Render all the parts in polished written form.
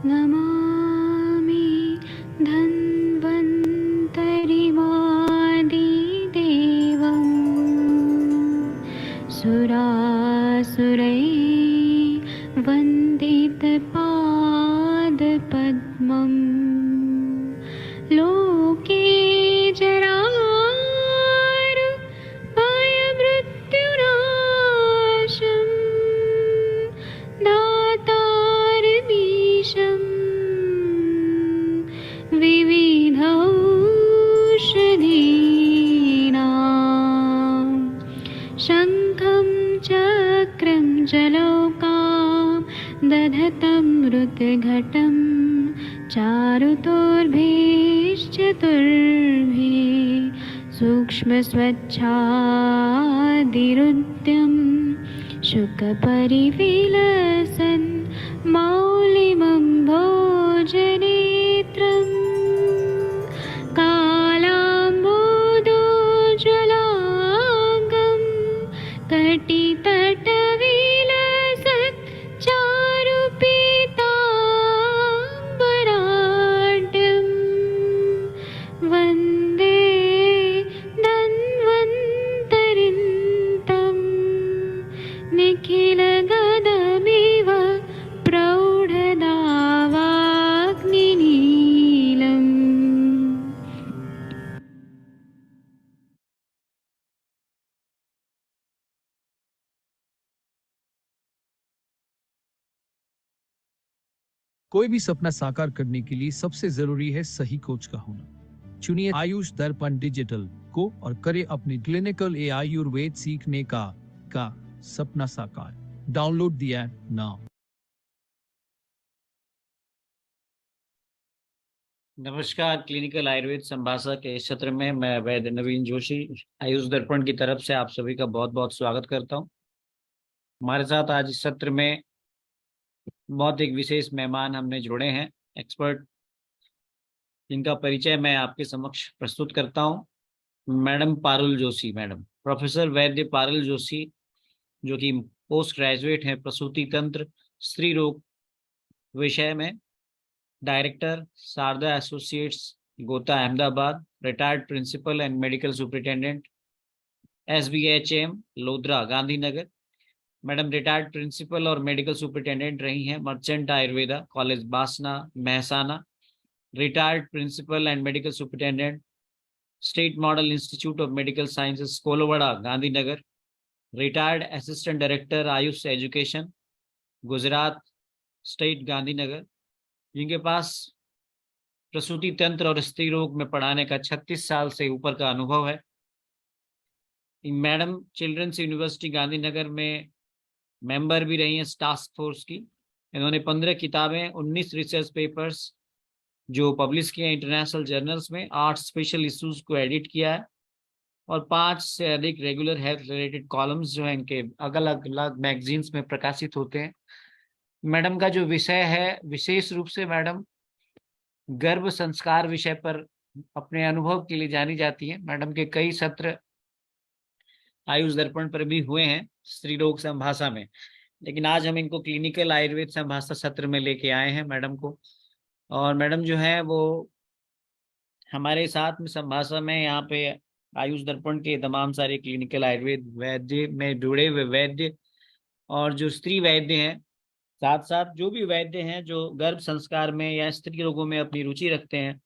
नमामि धन्वन्तरिमादिदेवम् सुरासुरैर्वन्दितपादपद्मम् लोके जरामृत्युनाशं दातारमीशं विविधौषधीनां शङ्खं चक्रं जलौकां दधतं मृतघटं चारुतोर्भिश्चतुर्भिः सूक्ष्मस्वच्छादिरुद्यं शुकपरिविलसन् मौलिमं भोजनेत्रम् कालाम्बोदोज्ज्वलाङ्गं कटितटविलसत् चारुपीताम्बराढ्यं वन्दे धन्वन्तरिन्तं निखिलगदमिव प्रौढदावाग्निनीलम्। कोई भी सपना साकार करने के लिए सबसे जरूरी है सही कोच का होना। चुनिए आयुष दर्पण डिजिटल को और करे अपने क्लिनिकल आयुर्वेद सीखने का सपना साकार। Download the app now. नमस्कार, क्लिनिकल आयुर्वेद संभाषा के इस सत्र में मैं वैद्य नवीन जोशी आयुष दर्पण की तरफ से आप सभी का बहुत बहुत स्वागत करता हूं। हमारे साथ आज इस सत्र में बहुत एक विशेष मेहमान हमने जुड़े हैं, एक्सपर्ट, जिनका परिचय मैं आपके समक्ष प्रस्तुत करता हूं। Madam Parul Joshi, madam professor वैद्य पारुल जोशी, जो कि पोस्ट ग्रेजुएट हैं प्रसूति तंत्र स्त्री रोग विषय में, director Sharda associates Gota Ahmedabad, retired principal and medical superintendent SBHM Lodhra Gandhinagar. Madam retired principal और मेडिकल सुपरिटेंडेंट रही हैं merchant Ayurveda college Basna Mehsana, retired principal and medical superintendent state model institute of medical sciences Kolwada Gandhinagar, retired assistant director AYUSH education Gujarat state Gandhinagar, जिनके पास प्रसूति तंत्र और स्त्री रोग में पढ़ाने का 36 साल से ऊपर का अनुभव है। मैडम चिल्ड्रंस यूनिवर्सिटी गांधीनगर में मेंबर भी रही हैं टास्क फोर्स की। इन्होंने 15 किताबें, 19 रिसर्च पेपर्स जो पब्लिश किए हैं इंटरनेशनल जर्नल्स में, 8 स्पेशल इश्यूज को एडिट किया है और 5 से अधिक रेगुलर हेल्थ रिलेटेड कॉलम्स जो है इनके अलग अलग मैगजीन्स में प्रकाशित होते हैं। मैडम का जो विषय है, विशेष रूप से मैडम गर्भ संस्कार विषय पर अपने अनुभव के लिए जानी जाती है। मैडम के कई सत्र आयुष दर्पण पर भी हुए हैं स्त्री रोग संभाषा में, लेकिन आज हम इनको क्लिनिकल आयुर्वेद संभाषा सत्र में लेके आए हैं मैडम को। और मैडम जो है वो हमारे साथ में संभाषा में यहाँ पे आयुष दर्पण के तमाम सारे क्लिनिकल आयुर्वेद वैद्य में जुड़े हुए वैद्य और जो स्त्री वैद्य हैं, साथ साथ जो भी वैद्य हैं जो गर्भ संस्कार में या स्त्री रोगों में अपनी रुचि रखते हैं,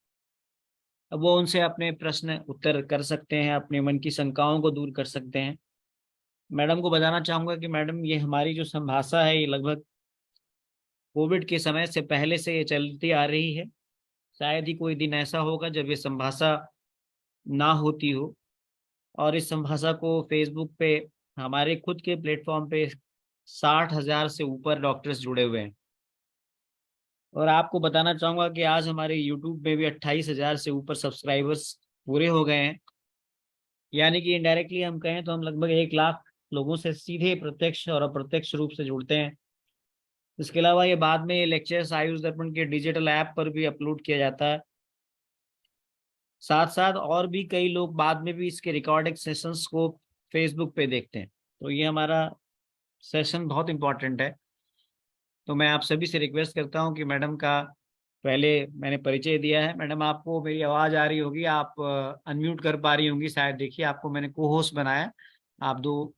अब वो उनसे अपने प्रश्न उत्तर कर सकते हैं, अपने मन की शंकाओं को दूर कर सकते हैं। मैडम को बताना चाहूंगा कि मैडम ये हमारी जो संभाषा है ये लगभग कोविड के समय से पहले से ये चलती आ रही है। शायद ही कोई दिन ऐसा होगा जब ये संभाषा ना होती हो। और इस संभाषा को फेसबुक पे हमारे खुद के प्लेटफॉर्म पे 60,000 से ऊपर डॉक्टर्स जुड़े हुए हैं। और आपको बताना चाहूंगा कि आज हमारे यूट्यूब में भी 28,000 से ऊपर सब्सक्राइबर्स पूरे हो गए हैं। यानी कि इनडायरेक्टली हम कहें तो हम लगभग 1 लाख लोगों से सीधे प्रत्यक्ष और अप्रत्यक्ष रूप से जुड़ते हैं। इसके अलावा ये बाद में ये लेक्चर्स आयुष दर्पण के डिजिटल ऐप पर भी अपलोड किया जाता है। साथ साथ और भी कई लोग बाद में भी इसके रिकॉर्डेड सेशंस को फेसबुक पे देखते हैं। तो ये हमारा सेशन बहुत इंपॉर्टेंट है। तो मैं आप सभी से रिक्वेस्ट करता हूँ कि मैडम का पहले मैंने परिचय दिया है। मैडम, आपको मेरी आवाज आ रही होगी, आप अनम्यूट कर पा रही होंगी शायद। देखिए, आपको मैंने को होस्ट बनाया। आप दो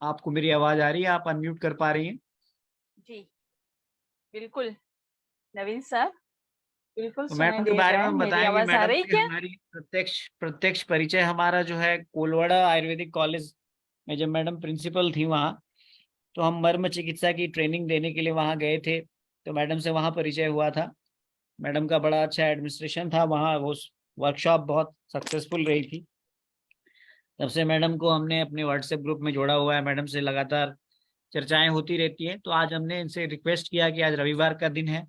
आपको मेरी आवाज आ रही है? आप अनम्यूट कर पा रही हैं? जी बिल्कुल। नवीन साहब, बिल्कुल तो सुनाई मैडम के दे बारे रहा में है। हम मेरी बताएंगे। आवाज आ मैडम रही से क्या? हमारी प्रत्यक्ष प्रत्यक्ष परिचय हमारा जो है कोलवाड़ा आयुर्वेदिक कॉलेज में, जब मैडम प्रिंसिपल थी वहाँ, तो हम मर्म चिकित्सा की ट्रेनिंग देने के लिए वहाँ गए थे। तो मैडम से वहाँ परिचय हुआ था। मैडम का बड़ा अच्छा एडमिनिस्ट्रेशन था वहाँ, वो वर्कशॉप बहुत सक्सेसफुल रही थी। तब से मैडम को हमने अपने व्हाट्सएप ग्रुप में जोड़ा हुआ है। मैडम से लगातार चर्चाएं होती रहती हैं। तो आज हमने इनसे रिक्वेस्ट किया कि आज रविवार का दिन है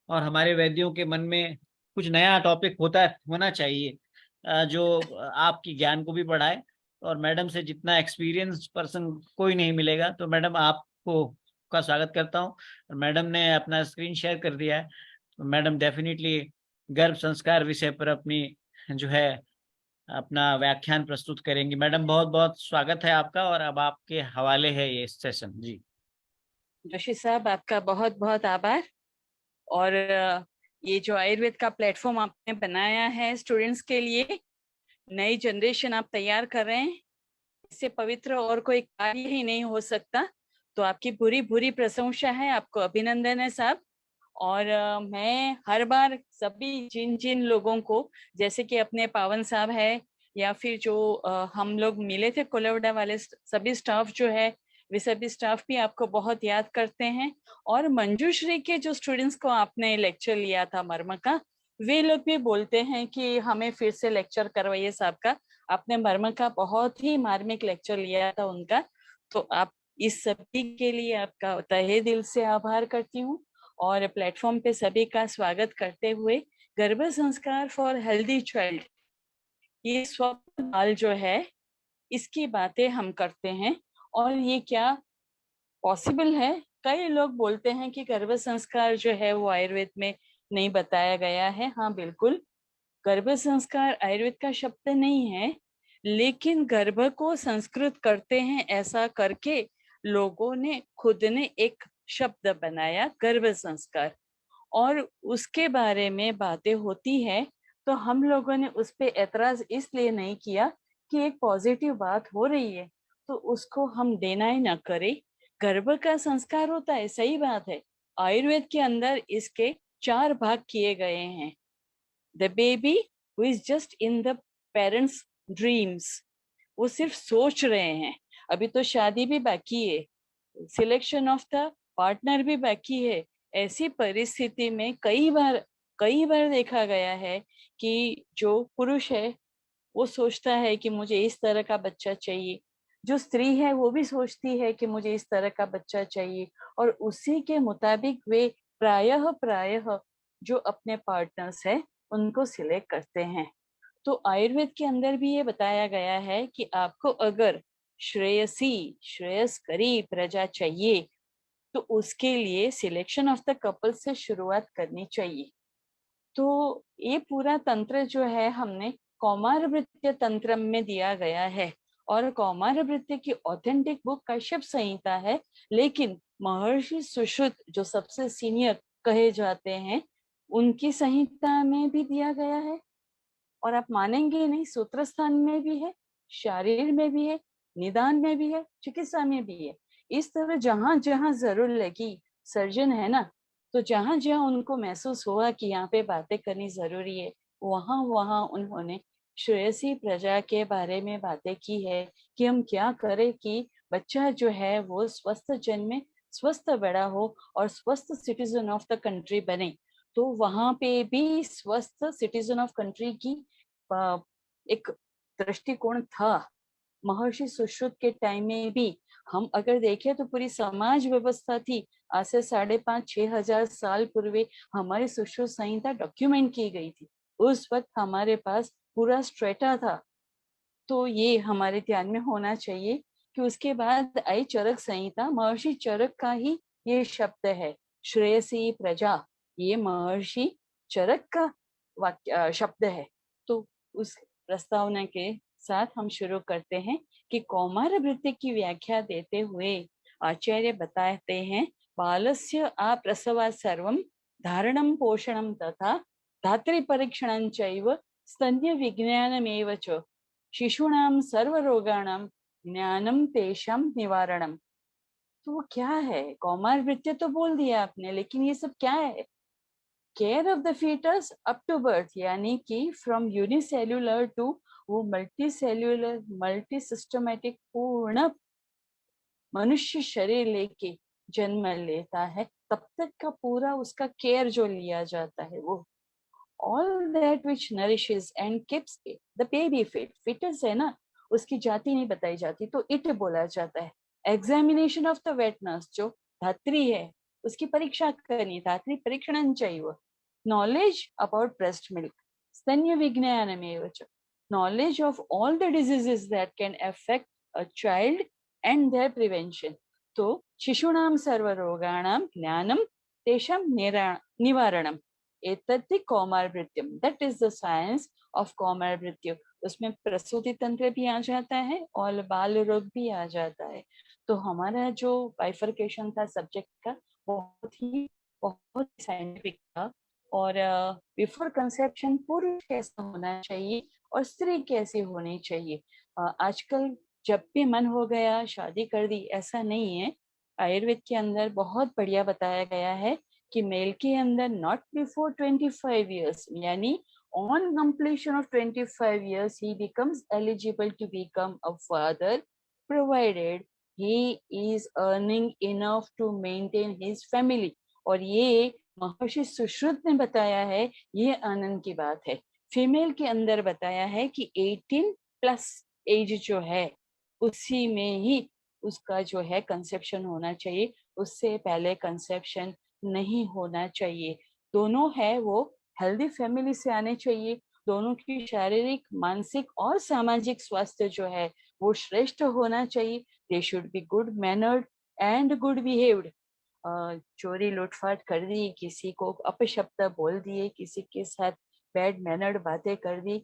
और हमारे वैद्यों के मन में कुछ नया टॉपिक होना चाहिए, जो आपकी ज्ञान को भी बढ़ाए। और मैडम से जितना एक्सपीरियंस पर्सन कोई नहीं मिलेगा। तो मैडम, आपको का स्वागत करता हूँ। और मैडम ने अपना स्क्रीन शेयर कर दिया है। तो मैडम डेफिनेटली गर्भ संस्कार विषय पर अपनी जो है अपना व्याख्यान प्रस्तुत करेंगी। मैडम, बहुत बहुत स्वागत है आपका, और अब आपके हवाले है ये सेशन। जी। जोशी साहब, आपका बहुत बहुत आभार। और ये जो आयुर्वेद का प्लेटफॉर्म आपने बनाया है स्टूडेंट्स के लिए, नई जनरेशन आप तैयार कर रहे हैं, इससे पवित्र और कोई कार्य ही नहीं हो सकता। तो आपकी पूरी पूरी प्रशंसा है, आपको अभिनंदन है साहब। और मैं हर बार सभी जिन जिन लोगों को, जैसे कि अपने पावन साहब है, या फिर जो हम लोग मिले थे कोलवडा वाले सभी स्टाफ जो है, वे सभी स्टाफ भी आपको बहुत याद करते हैं। और मंजूश्री के जो स्टूडेंट्स को आपने लेक्चर लिया था मर्म का, वे लोग भी बोलते हैं कि हमें फिर से लेक्चर करवाइए साहब का। आपने मर्म का बहुत ही मार्मिक लेक्चर लिया था उनका। तो आप इस सभी के लिए आपका तहे दिल से आभार करती हूँ। और प्लेटफॉर्म पे सभी का स्वागत करते हुए, गर्भ संस्कार फॉर हेल्दी चाइल्ड, ये स्वप्न बाल जो है, इसकी बातें हम करते हैं। और ये क्या पॉसिबल है? कई लोग बोलते हैं कि गर्भ संस्कार जो है वो आयुर्वेद में नहीं बताया गया है। हाँ बिल्कुल, गर्भ संस्कार आयुर्वेद का शब्द नहीं है, लेकिन गर्भ को संस्कृत करते हैं, ऐसा करके लोगों ने खुद ने एक शब्द बनाया, गर्भ संस्कार। और उसके बारे में बातें होती है, तो हम लोगों ने उस पे एतराज इसलिए नहीं किया कि एक पॉजिटिव बात हो रही है तो उसको हम डिनाई ना करें। गर्भ का संस्कार होता है, सही बात है। आयुर्वेद के अंदर इसके 4 भाग किए गए हैं। The baby who is just in the parents dreams, वो सिर्फ सोच रहे हैं, अभी तो शादी भी बाकी है, सिलेक्शन ऑफ द पार्टनर भी बाकी है। ऐसी परिस्थिति में कई बार देखा गया है कि जो पुरुष है वो सोचता है कि मुझे इस तरह का बच्चा चाहिए, जो स्त्री है वो भी सोचती है कि मुझे इस तरह का बच्चा चाहिए, और उसी के मुताबिक वे प्रायः प्रायः जो अपने पार्टनर्स है उनको सिलेक्ट करते हैं। तो आयुर्वेद के अंदर भी ये बताया गया है कि आपको अगर श्रेयसी श्रेयस्करी प्रजा चाहिए तो उसके लिए सिलेक्शन ऑफ द कपल से शुरुआत करनी चाहिए। तो ये पूरा तंत्र जो है हमने कौमारभृत्य तंत्र में दिया गया है। और कौमारभृत्य की ऑथेंटिक बुक कश्यप संहिता है, लेकिन महर्षि सुश्रुत जो सबसे सीनियर कहे जाते हैं, उनकी संहिता में भी दिया गया है। और आप मानेंगे नहीं, सूत्र स्थान में भी है, शारीर में भी है, निदान में भी है, चिकित्सा में भी है। इस तरह जहां जहां जरूर लगी, सर्जन है ना, तो जहां जहां उनको महसूस हुआ कि यहाँ पे बातें करनी जरूरी है, वहां वहां उन्होंने श्रेयसी प्रजा के बारे में बातें की है कि हम क्या करें कि बच्चा जो है वो स्वस्थ जन्मे, स्वस्थ बड़ा हो और स्वस्थ सिटीजन ऑफ द कंट्री बने। तो वहां पे भी स्वस्थ सिटीजन ऑफ कंट्री की एक दृष्टिकोण था। महर्षि सुश्रुत के टाइम में भी हम अगर देखें तो पूरी समाज व्यवस्था थी। आज से 5,500-6,000 साल पूर्व हमारी सुश्रुत संहिता डॉक्यूमेंट की गई थी। उस वक्त हमारे पास पूरा स्ट्रेटा था। तो ये हमारे ध्यान में होना चाहिए कि उसके बाद आई चरक संहिता, महर्षि चरक का ही ये शब्द है, श्रेयसी प्रजा, ये महर्षि चरक का वाक्य शब्द है। तो उस प्रस्तावना के साथ हम शुरू करते हैं कि कौमार वृत्ति की व्याख्या देते हुए आचार्य बताते हैं, बालस्य आप्रसवात् सर्वं धारणं पोषणं तथा धात्रीपरीक्षणं चैव स्तन्यविज्ञानमेव च शिशूणां सर्वरोगाणां ज्ञानं तेषां निवारणम। तो वो क्या है? कौमार वृत्य तो बोल दिया आपने, लेकिन ये सब क्या है? Care of the foetus up to birth, यानी कि फ्रॉम यूनिसेल्युलर टू वो मल्टी सेल्युलर मल्टी सिस्टमेटिक पूर्ण मनुष्य शरीर लेके जन्म लेता है, तब तक का पूरा उसका केयर जो लिया जाता है वो all that which nourishes and keeps the baby fit, fetus है ना, उसकी जाति नहीं बताई जाती तो इट बोला जाता है। Examination of the wet nurse, जो धात्री है उसकी परीक्षा करनी, धात्री परीक्षण चाहिए। नॉलेज अबाउट ब्रेस्ट मिल्क, स्तन्य विज्ञानमेव च, knowledge of all the diseases that can affect a child and their prevention। तो शिशूणां सर्वरोगाणां ज्ञानं तेषां निवारणम, एतद्धि कौमारभृत्यम, that is the science of Kaumarabhritya. उसमें प्रसूति तंत्र भी आ जाता है और बाल रोग भी आ जाता है। तो हमारा जो बाइफर्केशन था सब्जेक्ट का बहुत साइंटिफिक था। और बिफोर कंसेप्शन पुरुष कैसा होना चाहिए और स्त्री कैसी होनी चाहिए। आजकल जब भी मन हो गया शादी कर दी, ऐसा नहीं है। आयुर्वेद के अंदर बहुत बढ़िया बताया गया है कि मेल के अंदर नॉट बिफोर 25 years, यानी ऑन कंप्लीशन ऑफ 25 years ही becomes eligible to become a father, provided he is earning enough to maintain his family. और ये महर्षि सुश्रुत ने बताया है, ये आनंद की बात है। फीमेल के अंदर बताया है कि 18+ एज जो है उसी में ही उसका जो है कंसेप्शन होना चाहिए, उससे पहले कंसेप्शन नहीं होना चाहिए। दोनों है वो हेल्दी फैमिली से आने चाहिए, दोनों की शारीरिक, मानसिक और सामाजिक स्वास्थ्य जो है वो श्रेष्ठ होना चाहिए। They should be good mannered and good behaved. चोरी लूटफाट कर दी, किसी को अपशब्द बोल दिए, किसी के साथ बैड मैनर्ड बातें कर दी,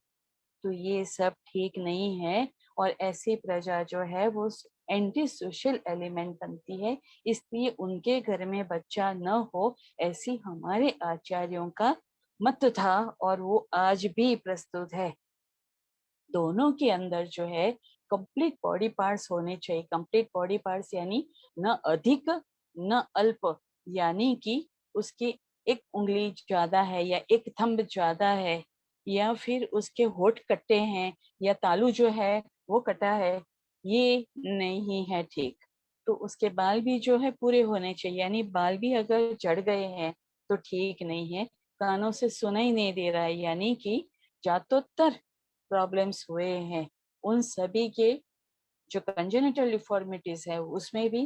तो ये सब ठीक नहीं है। और ऐसी प्रजा जो है वो एंटी सोशल एलिमेंट बनती है, इसलिए उनके घर में बच्चा न हो, ऐसी हमारे आचार्यों का मत था और वो आज भी प्रस्तुत है। दोनों के अंदर जो है कंप्लीट बॉडी पार्ट्स होने चाहिए। कंप्लीट बॉडी पार्ट्स यानी न अधिक न अल्प, यानी कि उसकी एक उंगली ज्यादा है या एक थंब ज्यादा है या फिर उसके होठ कटे हैं या तालू जो है वो कटा है, ये नहीं है ठीक। तो उसके बाल भी जो है पूरे होने चाहिए, यानी बाल भी अगर जड़ गए हैं तो ठीक नहीं है। कानों से सुनाई नहीं दे रहा है, यानी कि जातोत्तर प्रॉब्लम्स हुए हैं। उन सभी के जो कंजेनिटल डिफॉर्मिटीज है उसमें भी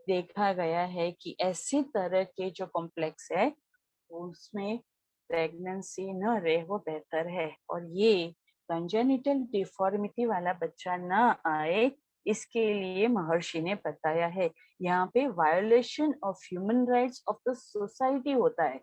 देखा गया है कि ऐसी तरह के जो कॉम्प्लेक्स है उसमें प्रेगनेंसी न रहे वो बेहतर है। और ये कंजेनिटल डिफॉर्मिटी वाला बच्चा ना आए, इसके लिए महर्षि ने बताया है। यहाँ पे violation of human rights of the society होता है।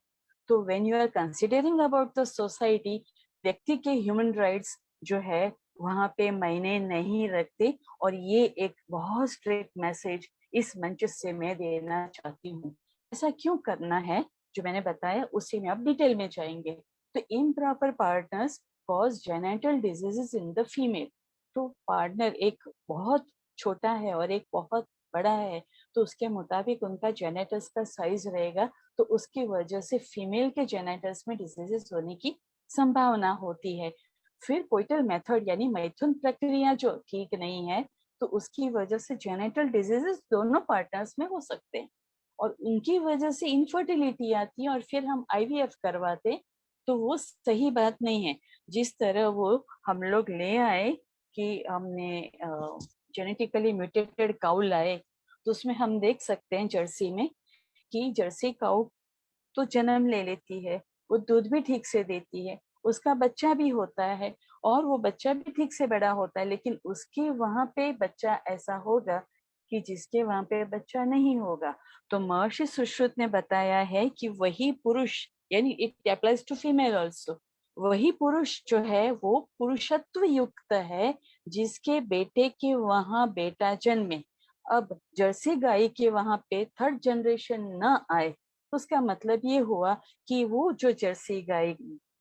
तो when you are considering about the society, व्यक्ति के ह्यूमन राइट्स जो है वहाँ पे मायने नहीं रखते। और ये एक बहुत स्ट्रेट मैसेज इस मंच से मैं देना चाहती हूँ। ऐसा क्यों करना है जो मैंने बताया उसी में अब डिटेल में जाएंगे। तो improper partners cause genital diseases in the female. तो पार्टनर एक बहुत छोटा है और एक बहुत बड़ा है, तो उसके मुताबिक उनका जेनेटल्स का साइज रहेगा, तो उसकी वजह से फीमेल के जेनेटल्स में डिजीजेस होने की संभावना होती है। फिर कोइटल मेथड यानी मैथुन प्रक्रिया जो ठीक नहीं है, तो उसकी वजह से जेनेटल डिजीजेस दोनों पार्टनर्स में हो सकते हैं और उनकी वजह से इनफर्टिलिटी आती है और फिर हम IVF करवाते, तो वो सही बात नहीं है। जिस तरह वो हम लोग ले आए कि हमने जेनेटिकली म्यूटेटेड काउ लाए, तो उसमें हम देख सकते हैं जर्सी में कि जर्सी काउ तो जन्म ले लेती है, वो दूध भी ठीक से देती है, उसका बच्चा भी होता है और वो बच्चा भी ठीक से बड़ा होता है, लेकिन उसके वहां पे बच्चा ऐसा होगा कि जिसके वहां पे बच्चा नहीं होगा। तो महर्षि सुश्रुत ने बताया है कि वही पुरुष, यानी it applies to female also, वही पुरुष जो है वो पुरुषत्व युक्त है जिसके बेटे के वहां बेटा जन्मे। अब जर्सी गाय के वहां पे थर्ड जनरेशन न आए तो उसका मतलब ये हुआ कि वो जो जर्सी गाय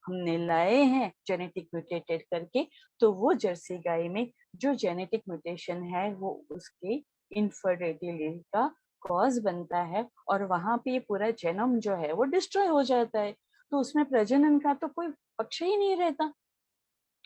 हमने लाए हैं जेनेटिक म्यूटेटेड करके, तो वो जर्सी गाय में जो जेनेटिक म्यूटेशन है वो उसके इनफर्टिलिटी का कॉज बनता है, और वहां पे ये पूरा जेनोम जो है वो डिस्ट्रॉय हो जाता है, तो उसमें प्रजनन का तो कोई पक्ष ही नहीं रहता।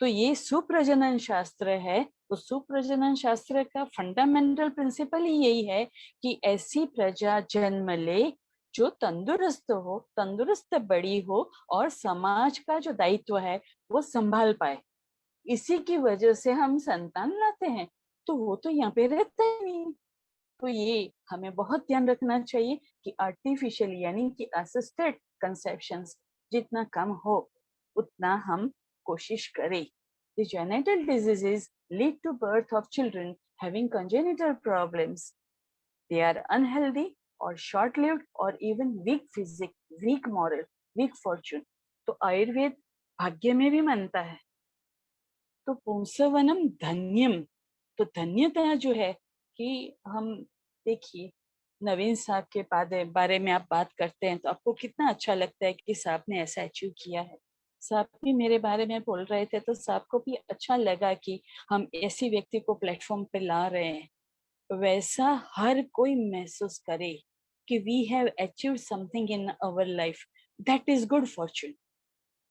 तो ये सुप्रजनन शास्त्र है। तो सुप्रजनन शास्त्र का फंडामेंटल प्रिंसिपल ही यही है कि ऐसी प्रजा जन्म ले जो तंदुरुस्त हो, तंदुरुस्त बड़ी हो, और समाज का जो दायित्व है वो संभाल पाए। इसी की वजह से हम संतान लाते हैं, तो वो तो यहाँ पे रहता ही नहीं। तो ये हमें बहुत ध्यान रखना चाहिए कि आर्टिफिशियल यानी कि असिस्टेड कंसेप्शन जितना कम हो उतना हम कोशिश करें। The genital diseases lead to birth of children having congenital problems. They are unhealthy or short-lived or even weak physique, weak moral, weak fortune. तो आयुर्वेद भाग्य में भी मानता है। तो पुंसवनम धन्यम, तो धन्यता जो है कि हम देखिए नवीन साहब के बारे में आप बात करते हैं तो आपको कितना अच्छा लगता है कि साहब ने ऐसा अचीव किया है। साहब भी मेरे बारे में बोल रहे थे तो साहब को भी अच्छा लगा कि हम ऐसी व्यक्ति को प्लेटफॉर्म पे ला रहे हैं। वैसा हर कोई महसूस करे कि we have achieved something in our life, that is good fortune.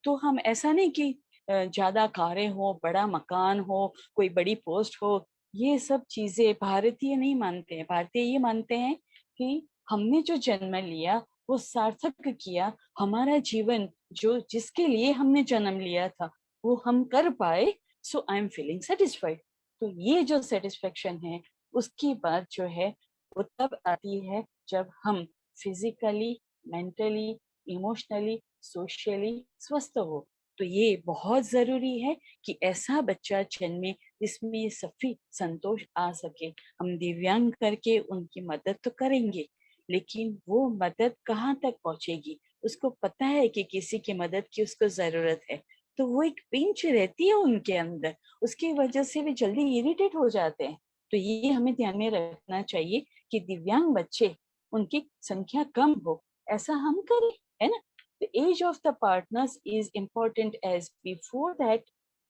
तो हम ऐसा नहीं कि ज्यादा कारें हो, बड़ा मकान हो, कोई बड़ी पोस्ट हो, ये सब चीजें भारतीय नहीं मानते हैं। भारतीय ये मानते हैं कि हमने जो जन्म लिया वो सार्थक किया, हमारा जीवन जो जिसके लिए हमने जन्म लिया था वो हम कर पाए, सो आई एम फीलिंग सेटिस्फाइड। तो ये जो सेटिस्फेक्शन है उसकी बात जो है वो तब आती है जब हम फिजिकली, मेंटली, इमोशनली, सोशली स्वस्थ हो। तो ये बहुत जरूरी है कि ऐसा बच्चा जन्मे जिसमें ये सफी संतोष आ सके। हम दिव्यांग करके उनकी मदद तो करेंगे, लेकिन वो मदद कहाँ तक पहुंचेगी, उसको पता है कि किसी की मदद की उसको जरूरत है, तो वो एक पिंच रहती है उनके अंदर, उसकी वजह से वे जल्दी इरिटेट हो जाते हैं। तो ये हमें ध्यान में रखना चाहिए कि दिव्यांग बच्चे उनकी संख्या कम हो, ऐसा हम करें, है ना। The age of the partners is important, as before that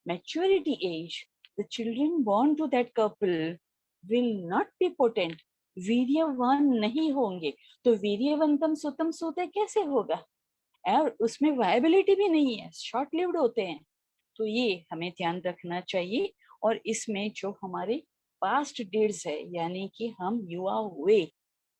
maturity age, the children born to that couple will not be potent, वीर्यवान नहीं होंगे। तो वीर्यवंतम सुतम सुते कैसे होगा, और उसमें वायबिलिटी भी नहीं है, शॉर्ट लिव्ड होते हैं। तो ये हमें ध्यान रखना चाहिए। और इसमें जो हमारे पास्ट डेट्स है, यानी कि हम युवा हुए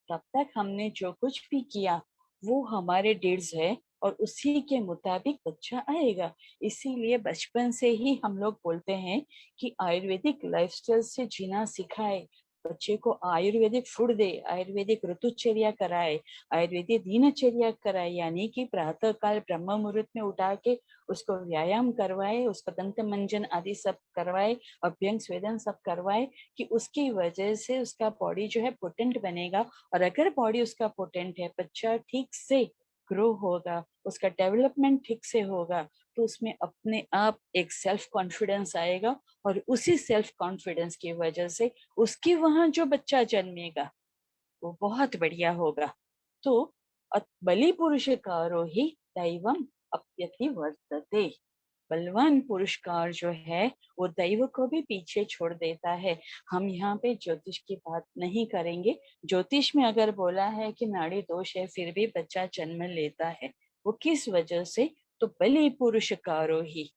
तब तक हमने जो कुछ भी किया वो हमारे डेट्स है, और उसी के मुताबिक बच्चा आएगा। इसीलिए बचपन से ही हम लोग बोलते हैं कि आयुर्वेदिक लाइफस्टाइल से जीना सिखाए, बच्चे को आयुर्वेदिक फूड दे, आयुर्वेदिक ऋतुचर्या कराए, आयुर्वेदिक दिनचर्या कराए, यानी कि प्रातः काल ब्रह्म मुहूर्त में उठा के उसको व्यायाम करवाए, उसको दंत मंजन आदि सब करवाए, अभ्यंग स्वेदन सब करवाए, कि उसकी वजह से उसका बॉडी जो है पोटेंट बनेगा। और अगर बॉडी उसका पोटेंट है, बच्चा ठीक से ग्रो होगा, उसका डेवलपमेंट ठीक से होगा, तो उसमें अपने आप एक सेल्फ कॉन्फिडेंस आएगा, और उसी सेल्फ कॉन्फिडेंस की वजह से उसके वहां जो बच्चा जन्मेगा वो बहुत बढ़िया होगा। तो बलि पुरुष कारो ही दैवम अप्यति वर्तते, बलवान पुरस्कार जो है वो दैव को भी पीछे छोड़ देता है। हम यहाँ पे ज्योतिष की बात नहीं करेंगे। ज्योतिष में अगर बोला है कि नाड़ी दोष है फिर भी बच्चा जन्म लेता है, वो किस वजह से, तो बलि पुरस्कारो ही,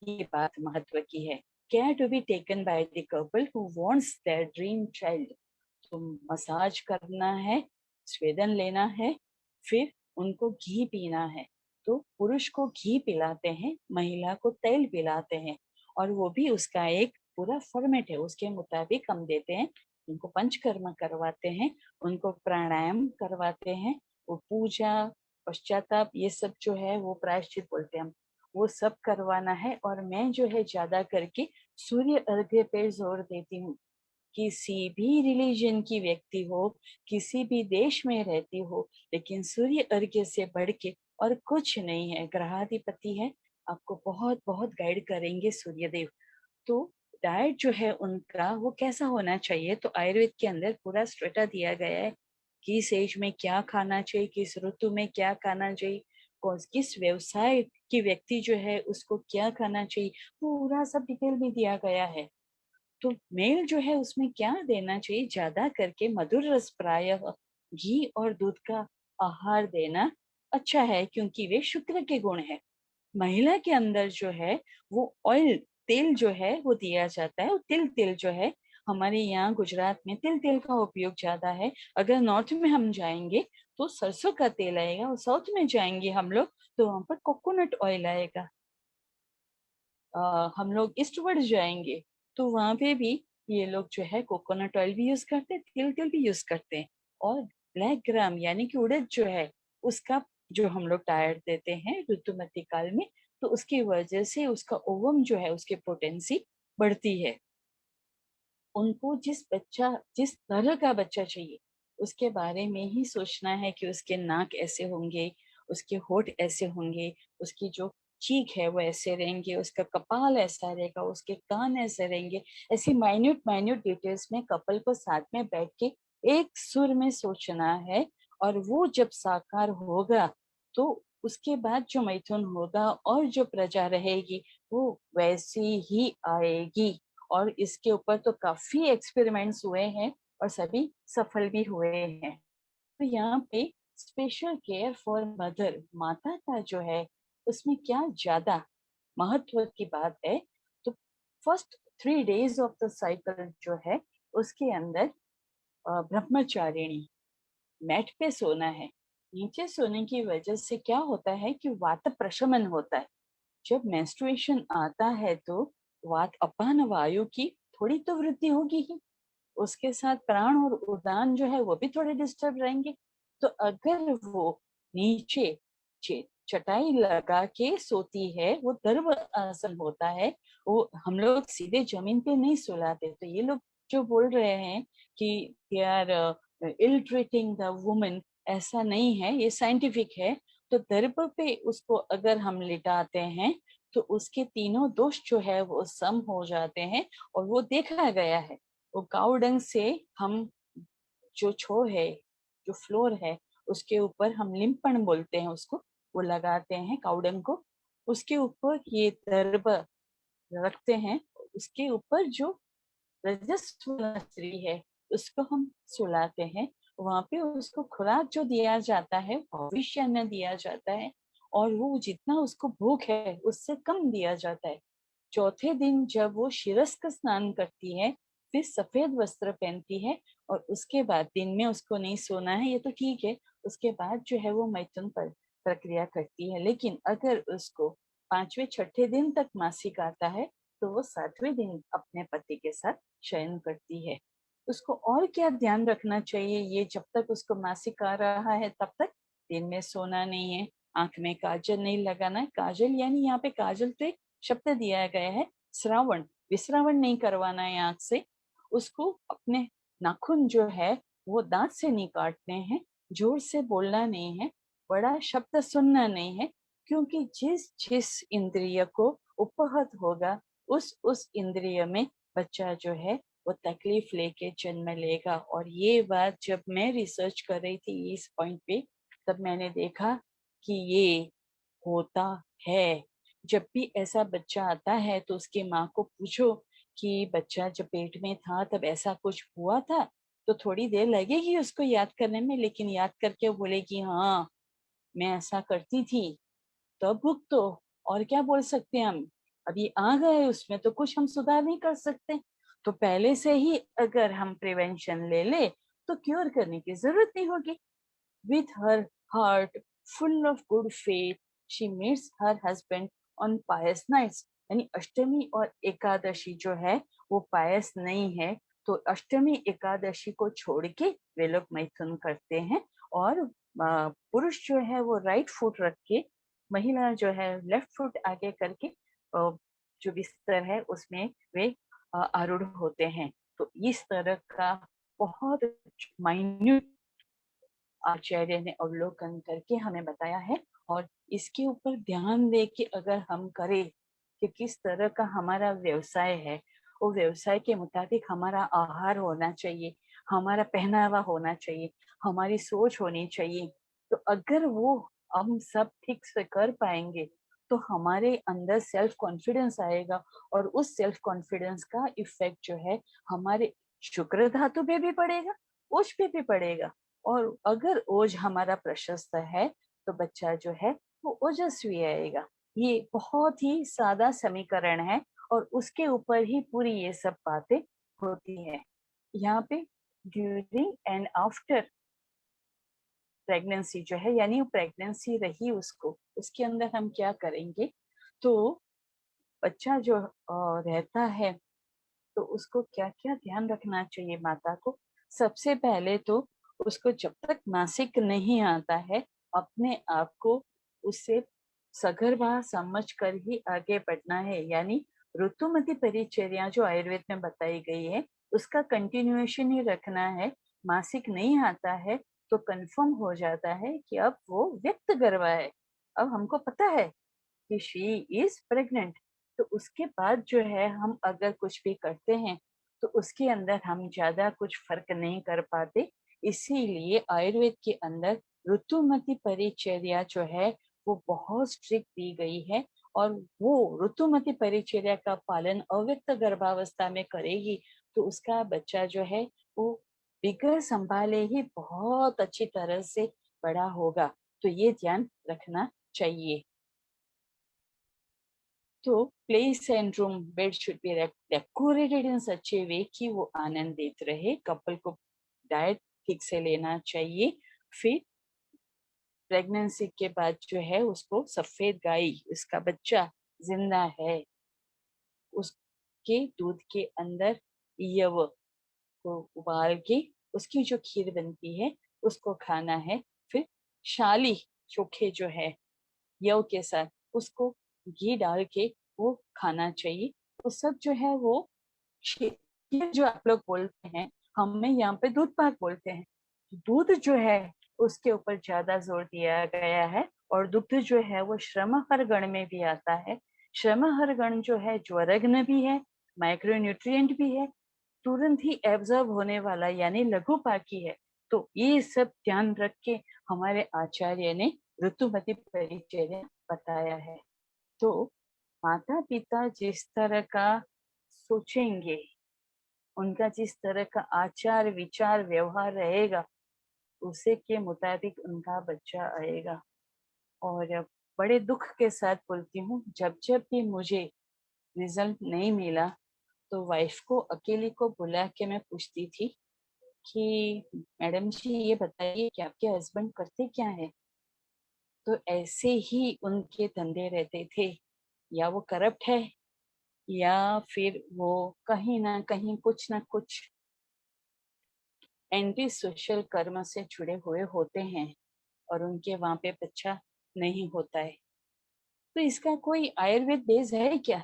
ये बात महत्व की है। Care to be taken by the couple who wants their dream child. तो मसाज करना है, स्वेदन लेना है, फिर उनको घी पीना है। तो पुरुष को घी पिलाते हैं, महिला को तेल पिलाते हैं, और वो भी उसका एक पूरा फॉर्मेट है, उसके मुताबिक हम देते हैं। उनको पंचकर्म करवाते हैं, उनको प्राणायाम करवाते हैं, वो पूजा पश्चाताप ये सब जो है वो प्रायश्चित बोलते हैं हम, वो सब करवाना है। और मैं जो है ज्यादा करके सूर्य अर्घ्य पे जोर देती हूँ। किसी भी रिलीजन की व्यक्ति हो, किसी भी देश में रहती हो, लेकिन सूर्य अर्घ्य से बढ़ के और कुछ नहीं है। ग्रहाधिपति है, आपको बहुत बहुत गाइड करेंगे सूर्यदेव। तो डाइट जो है उनका वो कैसा होना चाहिए, तो आयुर्वेद के अंदर पूरा स्ट्रेटा दिया गया है, किस एज में क्या खाना चाहिए, किस ऋतु में क्या खाना चाहिए, कौन किस व्यवसाय की व्यक्ति जो है उसको क्या खाना चाहिए, पूरा सब डिटेल में दिया गया है। तो मेल जो है उसमें क्या देना चाहिए, ज्यादा करके मधुर रस प्राय घी और दूध का आहार देना अच्छा है, क्योंकि वे शुक्र के गुण है। महिला के अंदर जो है वो ऑयल तेल जो है वो दिया जाता है, और तिल तेल जो है हमारे यहाँ गुजरात में तिल तेल का उपयोग ज्यादा है। अगर नॉर्थ में हम जाएंगे तो सरसों का तेल आएगा, और साउथ में जाएंगे हम लोग तो वहां पर कोकोनट ऑयल आएगा। हम लोग ईस्टवर्ड जाएंगे तो वहां पे भी ये लोग जो है कोकोनट ऑयल भी यूज करते हैं, तिल तेल भी यूज करते हैं। और ब्लैक ग्राम यानी कि उड़द जो है उसका जो हम लोग डाइट देते हैं ऋतुमती काल में, तो उसकी वजह से उसका ओवम जो है उसकी पोटेंसी बढ़ती है। उनको जिस तरह का बच्चा चाहिए उसके बारे में ही सोचना है कि उसके नाक ऐसे होंगे, उसके होठ ऐसे होंगे, उसकी जो चीख है वो ऐसे रहेंगे, उसका कपाल ऐसा रहेगा, उसके कान ऐसे रहेंगे। ऐसी माइन्यूट माइन्यूट डिटेल्स में कपल को साथ में बैठ के एक सुर में सोचना है। और वो जब साकार होगा तो उसके बाद जो मैथुन होगा और जो प्रजा रहेगी वो वैसी ही आएगी। और इसके ऊपर तो काफी एक्सपेरिमेंट्स हुए हैं और सभी सफल भी हुए हैं। तो यहाँ पे स्पेशल केयर फॉर मदर, माता का जो है उसमें क्या ज्यादा महत्व की बात है। तो first 3 days of the cycle जो है उसके अंदर ब्रह्मचारिणी मैट पे सोना है। नीचे सोने की वजह से क्या होता है कि वात प्रशमन होता है। जब मेंस्ट्रुएशन आता है तो वात अपान वायु की थोड़ी तो वृद्धि होगी ही, उसके साथ प्राण और उदान जो है वो भी थोड़े डिस्टर्ब रहेंगे। तो अगर वो नीचे चटाई लगा के सोती है, वो गर्भ आसन होता है, वो हम लोग सीधे जमीन पे नहीं सुलाते। तो ये लोग जो बोल रहे हैं कि यार इल ट्रीटिंग द वुमन, ऐसा नहीं है, ये साइंटिफिक है। तो दर्भ पे उसको अगर हम लिटाते हैं तो उसके तीनों दोष जो है वो सम हो जाते हैं। और वो देखा गया है, वो काउडंग से हम जो छो है, जो फ्लोर है, उसके ऊपर हम लिम्पन बोलते हैं उसको, वो लगाते हैं काउडंग को, उसके ऊपर ये दर्भ रखते हैं। उसके ऊपर जो रजस्वला स्त्री है उसको हम सुलाते हैं। वहां पे उसको खुराक जो दिया जाता है भविष्य अन्न दिया जाता है, और वो जितना उसको भूख है उससे कम दिया जाता है। चौथे दिन जब वो शिरस का स्नान करती है, फिर सफेद वस्त्र पहनती है, और उसके बाद दिन में उसको नहीं सोना है, ये तो ठीक है। उसके बाद जो है वो मैथुन पर प्रक्रिया करती है। लेकिन अगर उसको 5वें 6ठे दिन तक मासिक आता है तो वो 7वें दिन अपने पति के साथ शयन करती है। उसको और क्या ध्यान रखना चाहिए, ये जब तक उसको मासिक आ रहा है तब तक दिन में सोना नहीं है, आंख में काजल नहीं लगाना है। काजल यानी यहाँ पे काजल तो एक शब्द दिया गया है, श्रावण, विश्रावण नहीं करवाना है आंख से। उसको अपने नाखून जो है वो दांत से नहीं काटने हैं, जोर से बोलना नहीं है, बड़ा शब्द सुनना नहीं है। क्योंकि जिस जिस इंद्रिय को उपहत होगा उस इंद्रिय में बच्चा जो है वो तकलीफ लेके जन्म लेगा। और ये बात जब मैं रिसर्च कर रही थी इस पॉइंट पे, तब मैंने देखा कि ये होता है। जब भी ऐसा बच्चा आता है तो उसकी माँ को पूछो कि बच्चा जब पेट में था तब ऐसा कुछ हुआ था, तो थोड़ी देर लगेगी उसको याद करने में, लेकिन याद करके वो बोलेगी हाँ मैं ऐसा करती थी। तब भुगतो, और क्या बोल सकते हैं हम, अभी आ गए उसमें तो कुछ हम सुधार नहीं कर सकते। तो पहले से ही अगर हम प्रिवेंशन ले ले तो क्योर करने की जरूरत नहीं होगी। With her heart full of good faith, she meets her husband on pious nights. यानी अष्टमी और एकादशी जो है वो पायस नहीं है, तो अष्टमी एकादशी को छोड़ के वे लोग मैथुन करते हैं। और पुरुष जो है वो राइट फुट रख के, महिला जो है लेफ्ट फुट आगे करके जो बिस्तर है उसमें वे आरूढ़ होते हैं। तो इस तरह का बहुत माइन्यूट आचार्य ने अवलोकन करके हमें बताया है। और इसके ऊपर ध्यान दे के अगर हम करें कि किस तरह का हमारा व्यवसाय है, वो व्यवसाय के मुताबिक हमारा आहार होना चाहिए, हमारा पहनावा होना चाहिए, हमारी सोच होनी चाहिए। तो अगर वो हम सब ठीक से कर पाएंगे तो हमारे अंदर सेल्फ कॉन्फिडेंस आएगा, और उस सेल्फ कॉन्फिडेंस का इफेक्ट जो है हमारे शुक्र धातु पे भी पड़ेगा, ओज पे भी पड़ेगा। और अगर ओज हमारा प्रशस्त है तो बच्चा जो है वो ओजस्वी आएगा। ये बहुत ही सादा समीकरण है और उसके ऊपर ही पूरी ये सब बातें होती है। यहाँ पे ड्यूरिंग एंड आफ्टर प्रेगनेंसी जो है, यानी प्रेगनेंसी रही उसको, उसके अंदर हम क्या करेंगे, तो बच्चा जो रहता है तो उसको क्या क्या ध्यान रखना चाहिए माता को। सबसे पहले तो उसको जब तक मासिक नहीं आता है अपने आप को उससे सगर्भा समझ कर ही आगे बढ़ना है। यानी ऋतुमती परिचर्या जो आयुर्वेद में बताई गई है उसका कंटिन्यूएशन ही रखना है। मासिक नहीं आता है तो कंफर्म हो जाता है कि अब वो व्यक्त गर्भा है, अब हमको पता है कि शी इज प्रेग्नेंट। तो उसके बाद जो है हम अगर कुछ भी करते हैं तो उसके अंदर हम ज्यादा कुछ फर्क नहीं कर पाते। इसीलिए आयुर्वेद के अंदर ऋतुमती परिचर्या जो है वो बहुत स्ट्रिक्ट दी गई है, और वो ऋतुमती परिचर्या का पालन अव्यक्त गर्भावस्था में करेगी तो उसका बच्चा जो है वो बिगर संभाले ही बहुत अच्छी तरह से बड़ा होगा। तो ये ध्यान रखना चाहिए। तो place and room bed should be decorated in such a way कि वो आनंद देते रहे। कपल को डाइट ठीक से लेना चाहिए। फिर प्रेगनेंसी के बाद जो है उसको सफेद गाय, उसका बच्चा जिंदा है, उसके दूध के अंदर यव को उबाल के उसकी जो खीर बनती है उसको खाना है। फिर शाली चोखे जो है यव के साथ उसको घी डाल के वो खाना चाहिए। वो सब जो है वो खीर जो आप लोग बोलते हैं, हमें यहाँ पे दूध पाक बोलते हैं। दूध जो है उसके ऊपर ज्यादा जोर दिया गया है, और दुग्ध जो है वो श्रमहर गण में भी आता है। श्रमहर गण जो है ज्वरग्न भी है, माइक्रोन्यूट्रिएंट भी है, तुरंत ही एब्जॉर्ब होने वाला यानी लघु पाकी है। तो ये सब ध्यान रख के हमारे आचार्य ने ऋतुमती परिचर्या बताया है। तो माता पिता जिस तरह का सोचेंगे, उनका जिस तरह का आचार विचार व्यवहार रहेगा उसे के मुताबिक उनका बच्चा आएगा। और बड़े दुख के साथ बोलती हूँ, जब जब भी मुझे रिजल्ट नहीं मिला तो वाइफ को अकेली को बुला के मैं पूछती थी कि मैडम जी ये बताइए कि आपके हस्बैंड करते क्या है। तो ऐसे ही उनके धंधे रहते थे, या वो करप्ट है या फिर वो कहीं ना कहीं कुछ ना कुछ एंटी सोशल कर्म से जुड़े हुए होते हैं, और उनके वहां पे बच्चा नहीं होता है। तो इसका कोई आयुर्वेद बेस है क्या?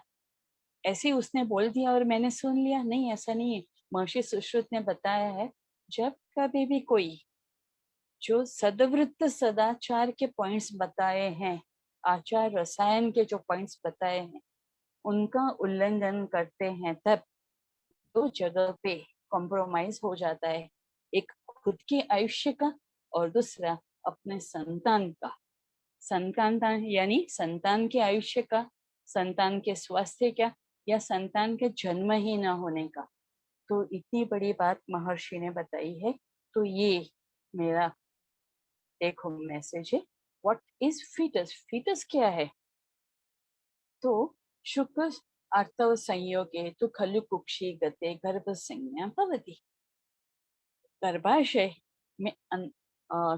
ऐसे ही उसने बोल दिया और मैंने सुन लिया? नहीं, ऐसा नहीं है। महर्षि सुश्रुत ने बताया है, जब कभी भी कोई जो सदवृत्त सदाचार के पॉइंट्स बताए हैं, आचार रसायन के जो पॉइंट्स बताए हैं, उनका उल्लंघन करते हैं तब दो जगह पे कॉम्प्रोमाइज हो जाता है। एक खुद के आयुष्य का और दूसरा अपने संतान का। संतान यानी संतान के आयुष्य का, संतान के स्वास्थ्य का, या संतान के जन्म ही न होने का। तो इतनी बड़ी बात महर्षि ने बताई है। तो ये मेरा देखो मैसेज है। What is foetus? फीटस क्या है? तो शुक्र आर्तव संयोगे तो खलु कुक्षी गते गर्भ संज्ञा भवति। गर्भाशय में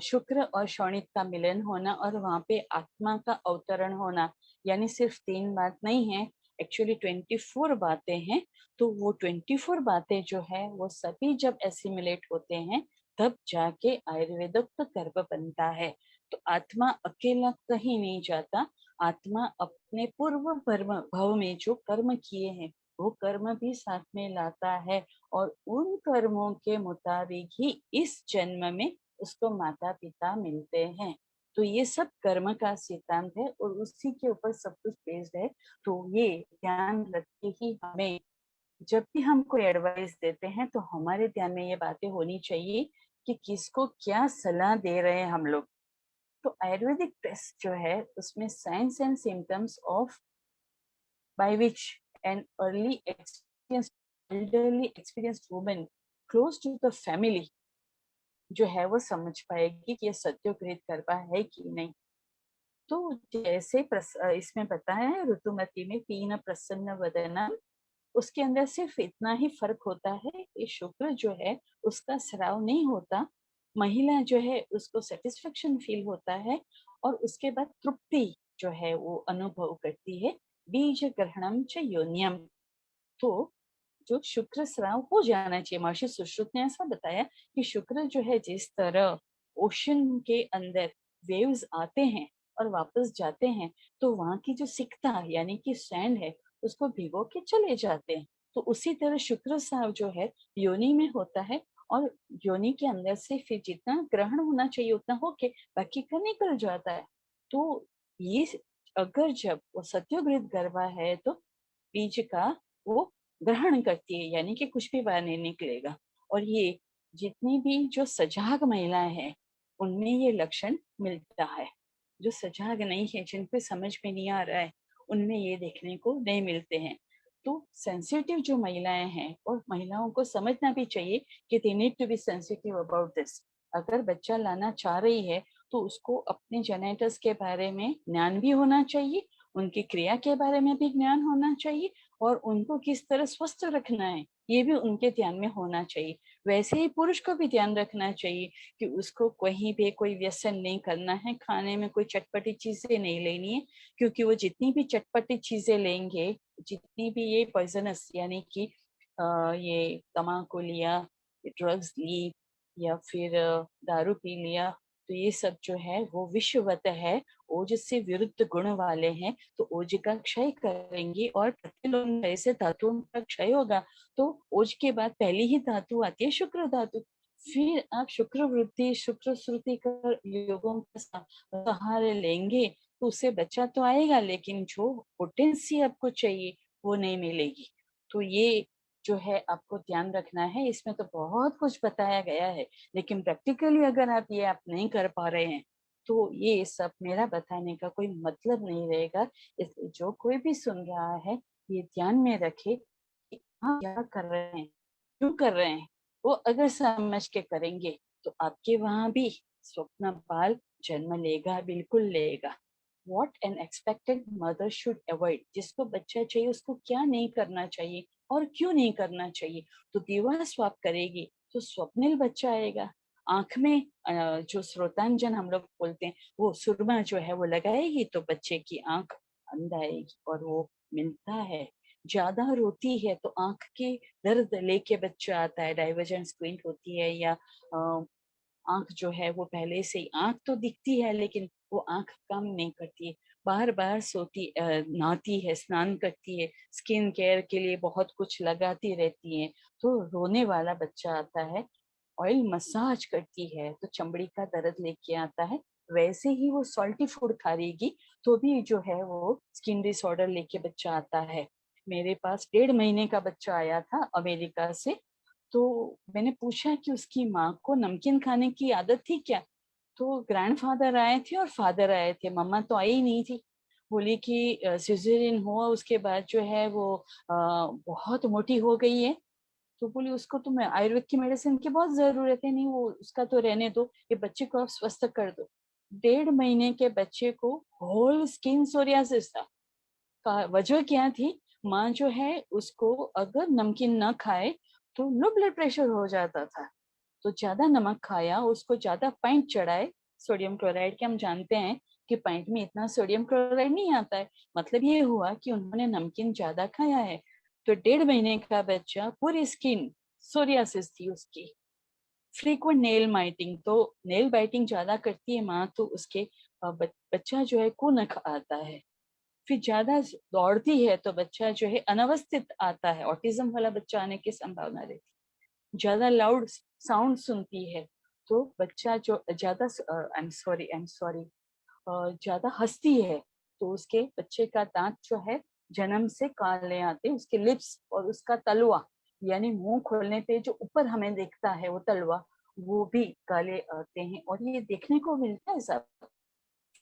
शुक्र और शोणित का मिलन होना और वहां पे आत्मा का अवतरण होना, यानी सिर्फ 3 बात नहीं है, एक्चुअली 24 बातें हैं। तो वो 24 बातें जो है वो सभी जब एसिमुलेट होते हैं तब जाके आयुर्वेदोक्त गर्भ बनता है। तो आत्मा अकेला कहीं नहीं जाता। आत्मा अपने पूर्व भव में जो कर्म किए हैं वो कर्म भी साथ में लाता है, और उन कर्मों के मुताबिक ही इस जन्म में उसको माता पिता मिलते हैं। तो ये सब कर्म का सिद्धांत है और उसी के ऊपर सब कुछ बेस्ड है। तो ये ध्यान रख के ही हमें जब भी हम कोई एडवाइस देते हैं तो हमारे ध्यान में ये बातें होनी चाहिए कि किसको क्या सलाह दे रहे हैं हम लोग। तो आयुर्वेदिक टेस्ट जो है उसमें science and symptoms of by which an early experienced elderly experienced woman close to the family जो है वो समझ पाएगी कि ये सत्योगृत गर्भा है कि नहीं। तो जैसे इसमें बताया है ऋतुमती में तीन प्रसन्न वदना, उसके अंदर सिर्फ इतना ही फर्क होता है कि शुक्र जो है उसका स्राव नहीं होता, महिला जो है उसको सेटिस्फेक्शन फील होता है और उसके बाद तृप्ति जो है वो अनुभव करती है। बीज ग्रहणम च योनियम, तो जो शुक्र स्राव हो जाना चाहिए। महर्षि सुश्रुत ने ऐसा बताया कि शुक्र जो है जिस तरह ओशन के अंदर वेव्स आते हैं और वापस जाते हैं, तो वहां की जो सिकता यानी कि सैंड है उसको भिगो के चले जाते हैं। तो उसी तरह शुक्र स्राव जो है योनि में होता है और योनि के अंदर से फिर जितना ग्रहण होना चाहिए उतना होके बाकी का निकल जाता है। तो ये अगर जब वो सत्योगृत गर्भा है तो बीज का वो ग्रहण करती है, यानी कि कुछ भी बाहर नहीं निकलेगा। और ये जितनी भी जो सजाग महिलाएं हैं उनमें ये लक्षण मिलता है। जो सजाग नहीं है, जिन पे समझ में नहीं आ रहा है, उनमें ये देखने को नहीं मिलते हैं। तो सेंसिटिव जो महिलाएं हैं, और महिलाओं को समझना भी चाहिए कि they need to be sensitive about this. अगर बच्चा लाना चाह रही है तो उसको अपने जेनेटस के बारे में ज्ञान भी होना चाहिए, उनकी क्रिया के बारे में भी ज्ञान होना चाहिए, और उनको किस तरह स्वस्थ रखना है ये भी उनके ध्यान में होना चाहिए। वैसे ही पुरुष को भी ध्यान रखना चाहिए कि उसको कहीं भी कोई व्यसन नहीं करना है, खाने में कोई चटपटी चीजें नहीं लेनी है, क्योंकि वो जितनी भी चटपटी चीजें लेंगे, जितनी भी ये पॉइजनस यानी कि ये तम्बाकू लिया, ड्रग्स ली, या फिर दारू पी लिया, तो ये सब जो है वो विषवत है, ओज से विरुद्ध गुण वाले हैं। तो ओज का क्षय करेंगे और प्रतिलोम ऐसे धातुओं का क्षय होगा, तो ओज के बाद पहली ही धातु आती है शुक्र धातु। फिर आप शुक्र वृद्धि शुक्र श्रुति कर योगों का सहारे लेंगे तो उससे बच्चा तो आएगा, लेकिन जो पोटेंसी आपको चाहिए वो नहीं मिलेगी। तो ये जो है आपको ध्यान रखना है। इसमें तो बहुत कुछ बताया गया है, लेकिन प्रैक्टिकली अगर आप ये आप नहीं कर पा रहे हैं तो ये सब मेरा बताने का कोई मतलब नहीं रहेगा। इसलिए जो कोई भी सुन रहा है ये ध्यान में रखे कि आप क्या कर रहे हैं, क्यों कर रहे हैं। वो अगर समझ के करेंगे तो आपके वहां भी स्वप्न बाल जन्म लेगा, बिल्कुल लेगा। What an expected mother should avoid, जिसको बच्चा चाहिए उसको क्या नहीं करना चाहिए और क्यों नहीं करना चाहिए। तो दीवार स्वाप करेगी तो स्वप्निल बच्चा आएगा। आंख में जो स्रोतांजन हम लोग बोलते हैं वो सुरमा जो है वो लगाएगी तो बच्चे की आंख अंध आएगी और वो मिलता है। ज्यादा रोती है तो आंख के दर्द लेके बच्चा आता है, डाइवर्जेंट स्क्विंट होती है, या आंख जो है वो पहले से ही, आंख तो दिखती है लेकिन वो आंख काम नहीं करती है, बार बार सोती नहाती है, स्नान करती है, स्किन केयर के लिए बहुत कुछ लगाती रहती है, तो रोने वाला बच्चा आता है। ऑयल मसाज करती है तो चमड़ी का दर्द लेके आता है। वैसे ही वो सॉल्टी फूड खा रहेगी तो भी जो है वो स्किन डिसऑर्डर लेके बच्चा आता है। मेरे पास 1.5 महीने का बच्चा आया था अमेरिका से, तो मैंने पूछा कि उसकी माँ को नमकीन खाने की आदत थी क्या। तो ग्रैंडफादर आए थे और फादर आए थे, मम्मा तो आई ही नहीं थी। बोली कि सिजेरियन हुआ उसके बाद जो है वो बहुत मोटी हो गई है। तो बोली उसको तो मैं आयुर्वेद की मेडिसिन की बहुत जरूरत है, नहीं वो उसका तो रहने दो, ये बच्चे को आप स्वस्थ कर दो। 1.5 महीने के बच्चे को होल स्किन सोरियासिस था। वजह क्या थी, माँ जो है उसको अगर नमकीन न खाए तो लो ब्लड प्रेशर हो जाता था। तो ज्यादा नमक खाया, उसको ज्यादा पाइंट चढ़ाए सोडियम क्लोराइड के, हम जानते हैं कि पाइंट में इतना सोडियम क्लोराइड नहीं आता है, मतलब ये हुआ कि उन्होंने नमकीन ज्यादा खाया है। तो 1.5 महीने का बच्चा पूरी स्किन सोरियासिस थी उसकी। फ्रीक्वेंट नेल बाइटिंग, तो नेल बाइटिंग ज्यादा करती है माँ तो उसके बच्चा जो है कुनख आता है। फिर ज्यादा दौड़ती है तो बच्चा जो है अनवस्थित आता है, ऑटिज्म वाला बच्चा आने की संभावना रहती है। ज्यादा लाउड साउंड सुनती है तो बच्चा जो ज्यादा आई एम सॉरी ज्यादा हंसती है तो उसके बच्चे का दांत जो है जन्म से काले आते हैं। उसके लिप्स और उसका तलवा यानी मुंह खोलने पे जो ऊपर हमें दिखता है वो तलवा, वो भी काले आते हैं। और ये देखने को मिलता है सब।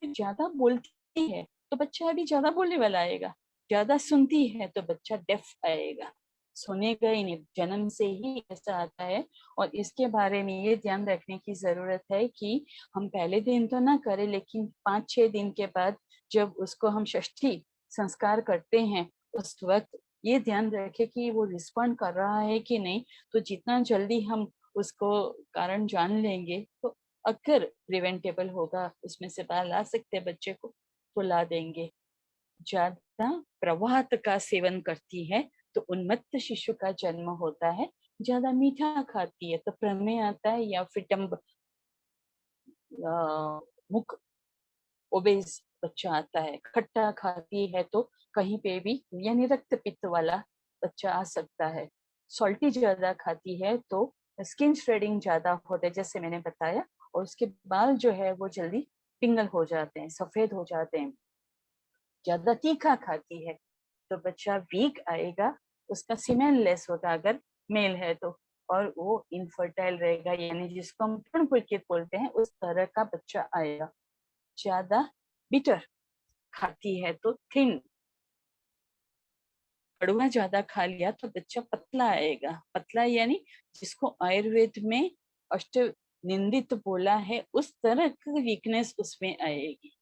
ज्यादा बोलती है तो बच्चा अभी ज्यादा बोलने वाला आएगा, ज्यादा सुनती है तो बच्चा डेफ आएगा, सुनेगा ही नहीं, जन्म से ही ऐसा आता है। और इसके बारे में ये ध्यान रखने की जरूरत है कि हम पहले दिन तो ना करें, लेकिन 5-6 दिन के बाद जब उसको हम षष्ठी संस्कार करते हैं उस वक्त ये ध्यान रखें कि वो रिस्पॉन्ड कर रहा है कि नहीं। तो जितना जल्दी हम उसको कारण जान लेंगे तो अगर प्रिवेंटेबल होगा, उसमें से बाहर ला सकते बच्चे को तो ला देंगे। ज्यादा प्रवाहत का सेवन करती है तो उन्मत्त शिशु का जन्म होता है। ज्यादा मीठा खाती है तो प्रमेय आता है, या फिर मुख ओबेस बच्चा आता है। खट्टा खाती है तो कहीं पे भी यानी रक्त पित्त वाला बच्चा आ सकता है। सॉल्टी ज्यादा खाती है तो स्किन श्रेडिंग ज्यादा होता है जैसे मैंने बताया, और उसके बाल जो है वो जल्दी पिंगल हो जाते हैं, सफेद हो जाते हैं। ज्यादा तीखा खाती है तो बच्चा वीक आएगा, उसका सीमेन लेस होगा अगर मेल है तो, और वो इनफर्टाइल रहेगा, यानी जिसको हम पुनपुलकित बोलते हैं उस तरह का बच्चा आएगा। ज्यादा बिटर खाती है तो थिन, कड़वा ज्यादा खा लिया तो बच्चा पतला आएगा। पतला यानी जिसको आयुर्वेद में अष्ट निंदित बोला है उस तरह की वीकनेस उसमें आएगी।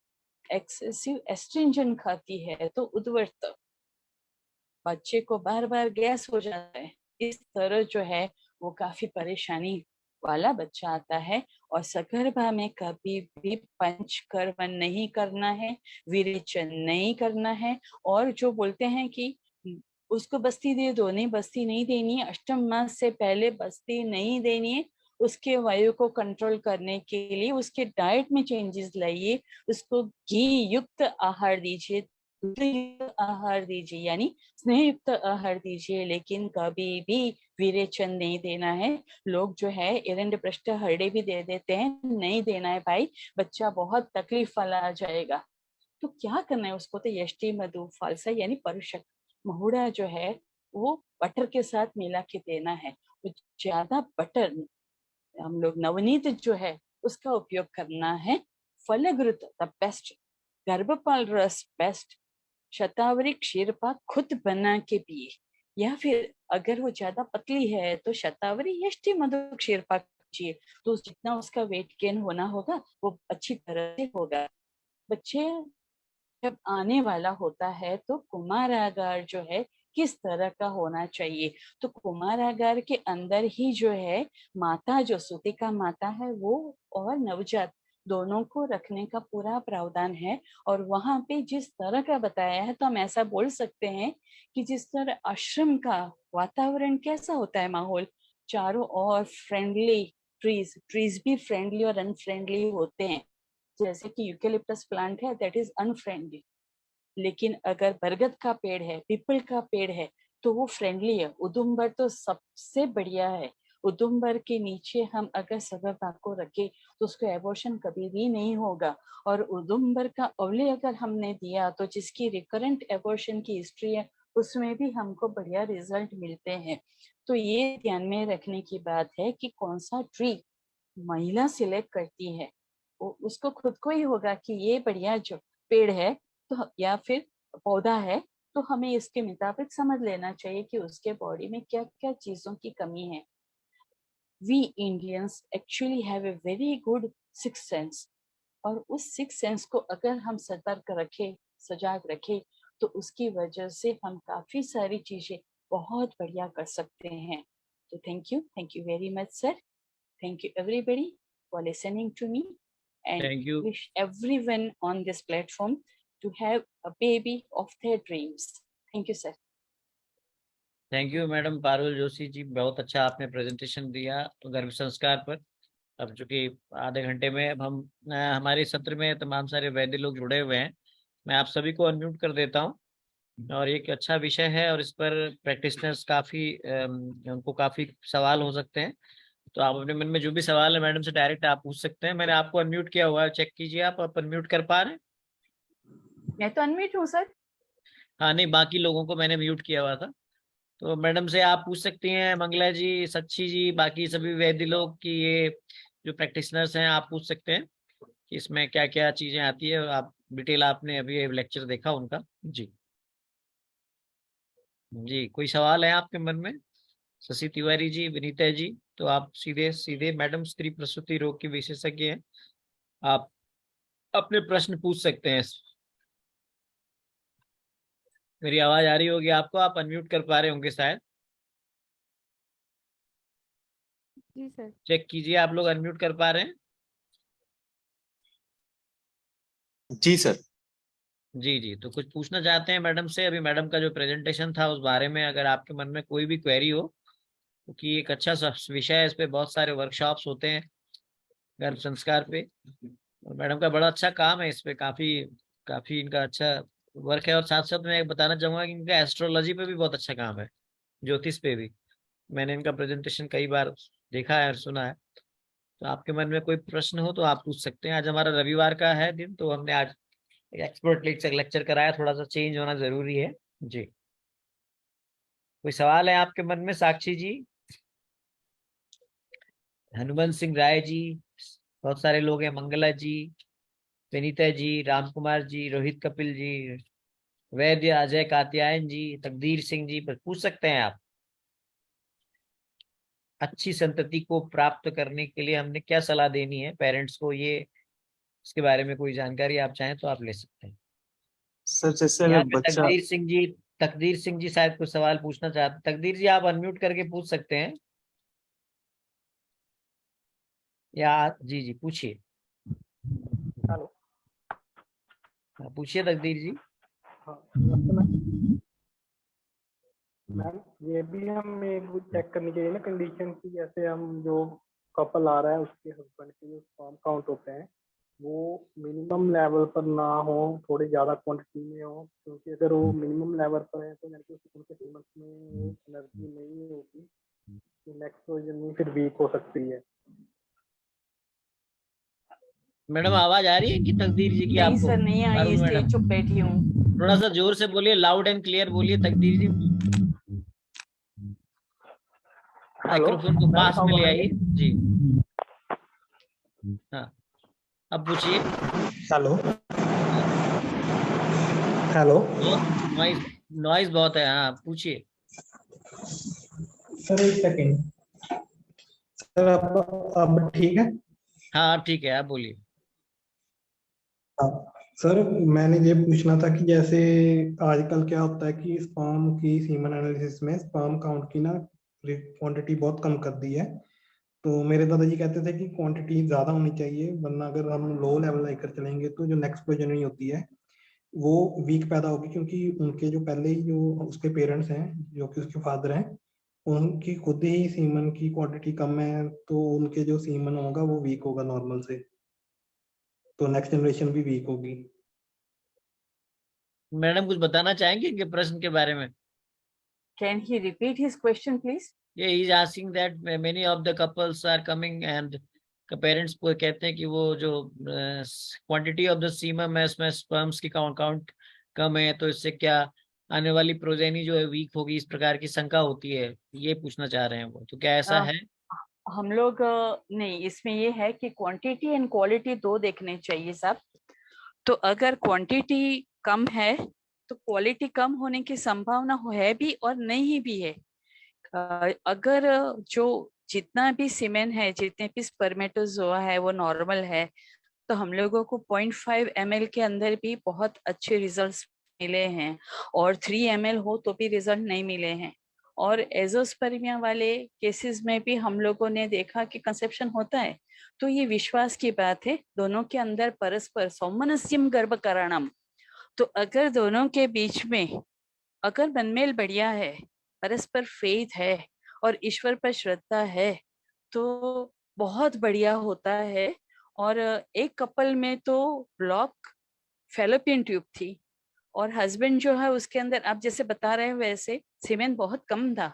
एक्सेसिव एस्ट्रिंजन खाती है तो उद्वर्त, बच्चे को बार बार गैस हो जाता है, इस तरह जो है वो काफी परेशानी वाला बच्चा आता है। और सगर्भा में कभी भी पंचकर्म नहीं करना है, विरेचन नहीं करना है। और जो बोलते हैं कि उसको बस्ती दे दो, नहीं बस्ती नहीं देनी है, अष्टम मास से पहले बस्ती नहीं देनी है। उसके वायु को कंट्रोल करने के लिए उसके डाइट में चेंजेस लाइए, उसको घी युक्त आहार दीजिए, दूध युक्त आहार दीजिए, यानी स्नेह युक्त आहार दीजिए, लेकिन कभी भी विरेचन नहीं देना है। लोग जो है एरंड पृष्ठ हरडे भी दे देते हैं, नहीं देना है भाई, बच्चा बहुत तकलीफ वाला आ जाएगा। तो क्या करना है उसको, तो यष्टि मधु फालसा यानी परुषक महुड़ा जो है वो बटर के साथ मिला के देना है। तो ज्यादा बटर हम लोग नवनीत जो है उसका उपयोग करना है। फलघृत द बेस्ट, गर्भपाल रस बेस्ट, शतावरी क्षीरपाक खुद बना के पिए, या फिर अगर वो ज्यादा पतली है तो शतावरी यष्टि मधु क्षीरपाक चाहिए, तो जितना उसका वेट गेन होना होगा वो अच्छी तरह से होगा। बच्चे जब आने वाला होता है तो कुमारागार जो है किस तरह का होना चाहिए, तो कुमारागार के अंदर ही जो है माता, जो सूतिका माता है वो और नवजात दोनों को रखने का पूरा प्रावधान है। और वहां पे जिस तरह का बताया है तो हम ऐसा बोल सकते हैं कि जिस तरह आश्रम का वातावरण कैसा होता है, माहौल चारों ओर फ्रेंडली, ट्रीज भी फ्रेंडली और अनफ्रेंडली होते हैं। जैसे कि यूकेलिप्टस प्लांट है दैट इज अनफ्रेंडली, लेकिन अगर बरगद का पेड़ है, पीपल का पेड़ है तो वो फ्रेंडली है। उदुम्बर तो सबसे बढ़िया है। उदुम्बर के नीचे हम अगर सगर्भा को रखे तो उसको एबॉर्शन कभी भी नहीं होगा। और उदुम्बर का अवले अगर हमने दिया तो जिसकी रिकरेंट एबॉर्शन की हिस्ट्री है उसमें भी हमको बढ़िया रिजल्ट मिलते हैं। तो ये ध्यान में रखने की बात है कि कौन सा ट्री महिला सिलेक्ट करती है, उसको खुद को ही होगा कि ये बढ़िया जो पेड़ है तो या फिर पौधा है, तो हमें इसके मुताबिक समझ लेना चाहिए कि उसके बॉडी में क्या क्या चीजों की कमी है। We Indians actually have a very good six sense, और उस सिक्स सेंस को अगर हम सतर्क रखें, सजाग रखें, तो उसकी वजह से हम काफी सारी चीजें बहुत बढ़िया कर सकते हैं। तो thank you very much sir, thank you everybody for listening to me, and Thank you. wish everyone on this platform to have a baby of their dreams. Thank you sir. Thank you madam Parul Joshi ji, बहुत अच्छा आपने presentation दिया गर्भ संस्कार पर। अब चूंकि आधे घंटे में अब हम हमारे सत्र में तमाम सारे वैद्य लोग जुड़े हुए हैं, मैं आप सभी को अनम्यूट कर देता हूं। और एक अच्छा विषय है और इस पर प्रैक्टिशनर्स काफी उनको काफी सवाल हो सकते हैं। तो आप अपने मन में जो भी सवाल है मैडम से डायरेक्ट आप पूछ सकते हैं। मैंने आपको अनम्यूट किया हुआ है, चेक कीजिए आप अनम्यूट कर पा रहे हैं। मैं तो अनम्यूट हूँ सर। हाँ नहीं, बाकी लोगों को मैंने म्यूट किया हुआ था। तो मैडम से आप पूछ सकती हैं, मंगला जी, सच्ची जी, बाकी सभी वैद्य लोग की, ये जो प्रैक्टिशनर्स हैं, आप पूछ सकते हैं कि इसमें क्या क्या चीजें आती है। आप डिटेल, आपने अभी लेक्चर देखा उनका। जी जी, कोई सवाल है आपके मन में? शशि तिवारी जी, विनीता जी, तो आप सीधे सीधे, मैडम स्त्री प्रसूति रोग की विशेषज्ञ हैं, आप अपने प्रश्न पूछ सकते हैं। मेरी आवाज आ रही होगी आपको, आप अनम्यूट कर पा रहे होंगे शायद। जी सर। चेक कीजिए, आप लोग अनम्यूट कर पा रहे हैं? जी सर। जी जी, तो कुछ पूछना चाहते हैं मैडम से? अभी मैडम का जो प्रेजेंटेशन था उस बारे में अगर आपके मन में कोई भी क्वेरी हो, क्योंकि एक अच्छा सा विषय है, इस पे बहुत सारे वर्कशॉप्स होते हैं गर्भ संस्कार पे, और मैडम का बड़ा अच्छा काम है इस पे, काफी काफी इनका अच्छा वर्क है। और साथ साथ मैं एक बताना चाहूंगा कि इनका एस्ट्रोलॉजी पे भी बहुत अच्छा काम है, ज्योतिष पे भी। मैंने इनका प्रेजेंटेशन कई बार देखा है और सुना है। तो आपके मन में कोई प्रश्न हो तो आप पूछ सकते हैं। आज हमारा रविवार का है दिन, तो हमने आज एक्सपर्ट लेक्चर कराया, थोड़ा सा चेंज होना जरूरी है। जी, कोई सवाल है आपके मन में? साक्षी जी, हनुमान सिंह राय जी, बहुत सारे लोग हैं, मंगला जी, विनीता जी, राम कुमार जी, रोहित कपिल जी, वैद्य अजय कात्यायन जी, तकदीर सिंह जी, पर पूछ सकते हैं आप। अच्छी संतति को प्राप्त करने के लिए हमने क्या सलाह देनी है पेरेंट्स को, ये इसके बारे में कोई जानकारी आप चाहें तो आप ले सकते हैं। सर जैसे यहाँ अगर पे बच्चा, तकदीर सिंह जी शायद कुछ सवाल पूछना चाहते। तकदीर जी, आप अनम्यूट करके पूछ सकते हैं, या जी जी पूछिए। हेलो। हाँ, पूछिए तकदीर जी। हाँ नमस्ते मैम। मैम ये भी हम एक चेक करनी चाहिए ना कंडीशन की, जैसे हम जो कपल आ रहा है उसके हस्बैंड के जो स्पर्म काउंट होते हैं वो मिनिमम लेवल पर ना हो, थोड़ी ज़्यादा क्वांटिटी में हो, क्योंकि अगर वो मिनिमम लेवल पर है तो यानी कि उनके सीमंस में वो एनर्जी नहीं होगी, तो नेक्स्ट जर्नी फिर वीक हो सकती है। मैडम आवाज आ रही है कि तकदीर जी की नहीं आपको? सर, नहीं आई, अरुण इसलिए मैडम, चुप बैठी हूँ। थोड़ा सा जोर से बोलिए, लाउड एंड क्लियर बोलिए तकदीर जी। हेलो माइक्रोफोन को मैम, पास अब में ले आ रही आइए है? जी। हाँ, अब पूछिए। हेलो हाँ, हेलो बहुत नॉइज, नॉइज बहुत है। हाँ, पूछिए। सर, एक सेकेंड सर, अब ठीक है? हाँ, अब ठीक है, आप बोलिए। हाँ सर, मैंने ये पूछना था कि जैसे आजकल क्या होता है कि स्पर्म की सीमन एनालिसिस में स्पर्म काउंट की ना क्वांटिटी बहुत कम कर दी है। तो मेरे दादाजी कहते थे कि क्वांटिटी ज्यादा होनी चाहिए, वरना अगर हम लो लेवल लेकर चलेंगे तो जो नेक्स्ट प्रोजेनी होती है वो वीक पैदा होगी, क्योंकि उनके जो पहले ही जो उसके पेरेंट्स हैं, जो कि उसके फादर हैं, उनकी खुद ही सीमन की क्वांटिटी कम है, तो उनके जो सीमन होगा वो वीक होगा नॉर्मल से, तो नेक्स्ट जनरेशन भी वीक होगी। मैडम कुछ बताना चाहेंगे इनके प्रश्न के बारे में? Can he repeat his question, please? ये is asking that many of the couples are coming and parents को कहते हैं कि वो जो क्वांटिटी ऑफ द सीमम है, इसमें स्पर्म्स की काउंट कम है, तो इससे क्या आने वाली प्रोजेनी जो है वीक होगी, इस प्रकार की शंका होती है। ये पूछना चाह रहे हैं वो, तो क्या ऐसा है? हम लोग नहीं, इसमें ये है कि क्वांटिटी एंड क्वालिटी दो देखने चाहिए साहब। तो अगर क्वांटिटी कम है तो क्वालिटी कम होने की संभावना है भी और नहीं भी है। अगर जो जितना भी सीमेन है, जितने भी स्पर्मेटोजोआ है वो नॉर्मल है, तो हम लोगों को 0.5 ml के अंदर भी बहुत अच्छे रिजल्ट्स मिले हैं, और 3 ml हो तो भी रिजल्ट नहीं मिले हैं। और एजोस्पर्मिया वाले केसेस में भी हम लोगों ने देखा कि कंसेप्शन होता है। तो ये विश्वास की बात है, दोनों के अंदर परस्पर सौमनस्यम गर्भकारणम। तो अगर दोनों के बीच में अगर मनमेल बढ़िया है, परस्पर फेथ है और ईश्वर पर श्रद्धा है, तो बहुत बढ़िया होता है। और एक कपल में तो ब्लॉक फेलोपियन ट्यूब थी, और हस्बैंड जो है उसके अंदर आप जैसे बता रहे हैं वैसे सीमेन बहुत कम था,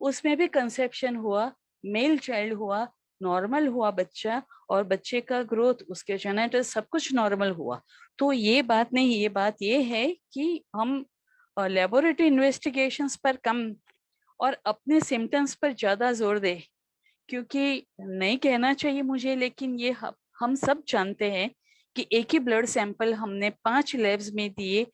उसमें भी कंसेप्शन हुआ, मेल चाइल्ड हुआ, नॉर्मल हुआ बच्चा, और बच्चे का ग्रोथ, उसके जेनेटिक्स सब कुछ नॉर्मल हुआ। तो ये बात नहीं, ये बात ये है कि हम लेबोरेटरी इन्वेस्टिगेशंस पर कम और अपने सिम्टम्स पर ज्यादा जोर दे, क्योंकि नहीं कहना चाहिए मुझे, लेकिन ये हम सब जानते हैं कि एक ही ब्लड सैंपल हमने 5 लैब्स में दिए,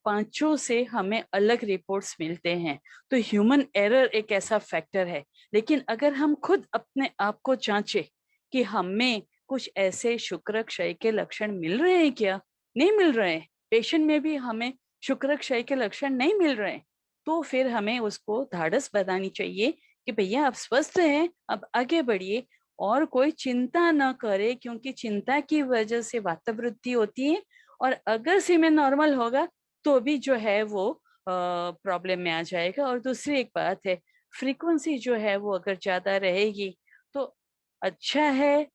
पांचों से हमें अलग रिपोर्ट्स मिलते हैं। तो ह्यूमन एरर एक ऐसा फैक्टर है, लेकिन अगर हम खुद अपने आप को जांचे कि हमें कुछ ऐसे शुक्र क्षय के लक्षण मिल रहे हैं क्या, नहीं मिल रहे हैं, पेशेंट में भी हमें शुक्र क्षय के लक्षण नहीं मिल रहे हैं, तो फिर हमें उसको धाड़स बतानी चाहिए कि भैया आप स्वस्थ हैं, अब आगे बढ़िए और कोई चिंता न करे, क्योंकि चिंता की वजह से वातवृद्धि होती है और अगर सीमेन नॉर्मल होगा तो भी जो है वो प्रॉब्लम में आ जाएगा। और दूसरी एक बात है, फ्रीक्वेंसी जो है वो अगर ज्यादा रहेगी तो अच्छा है,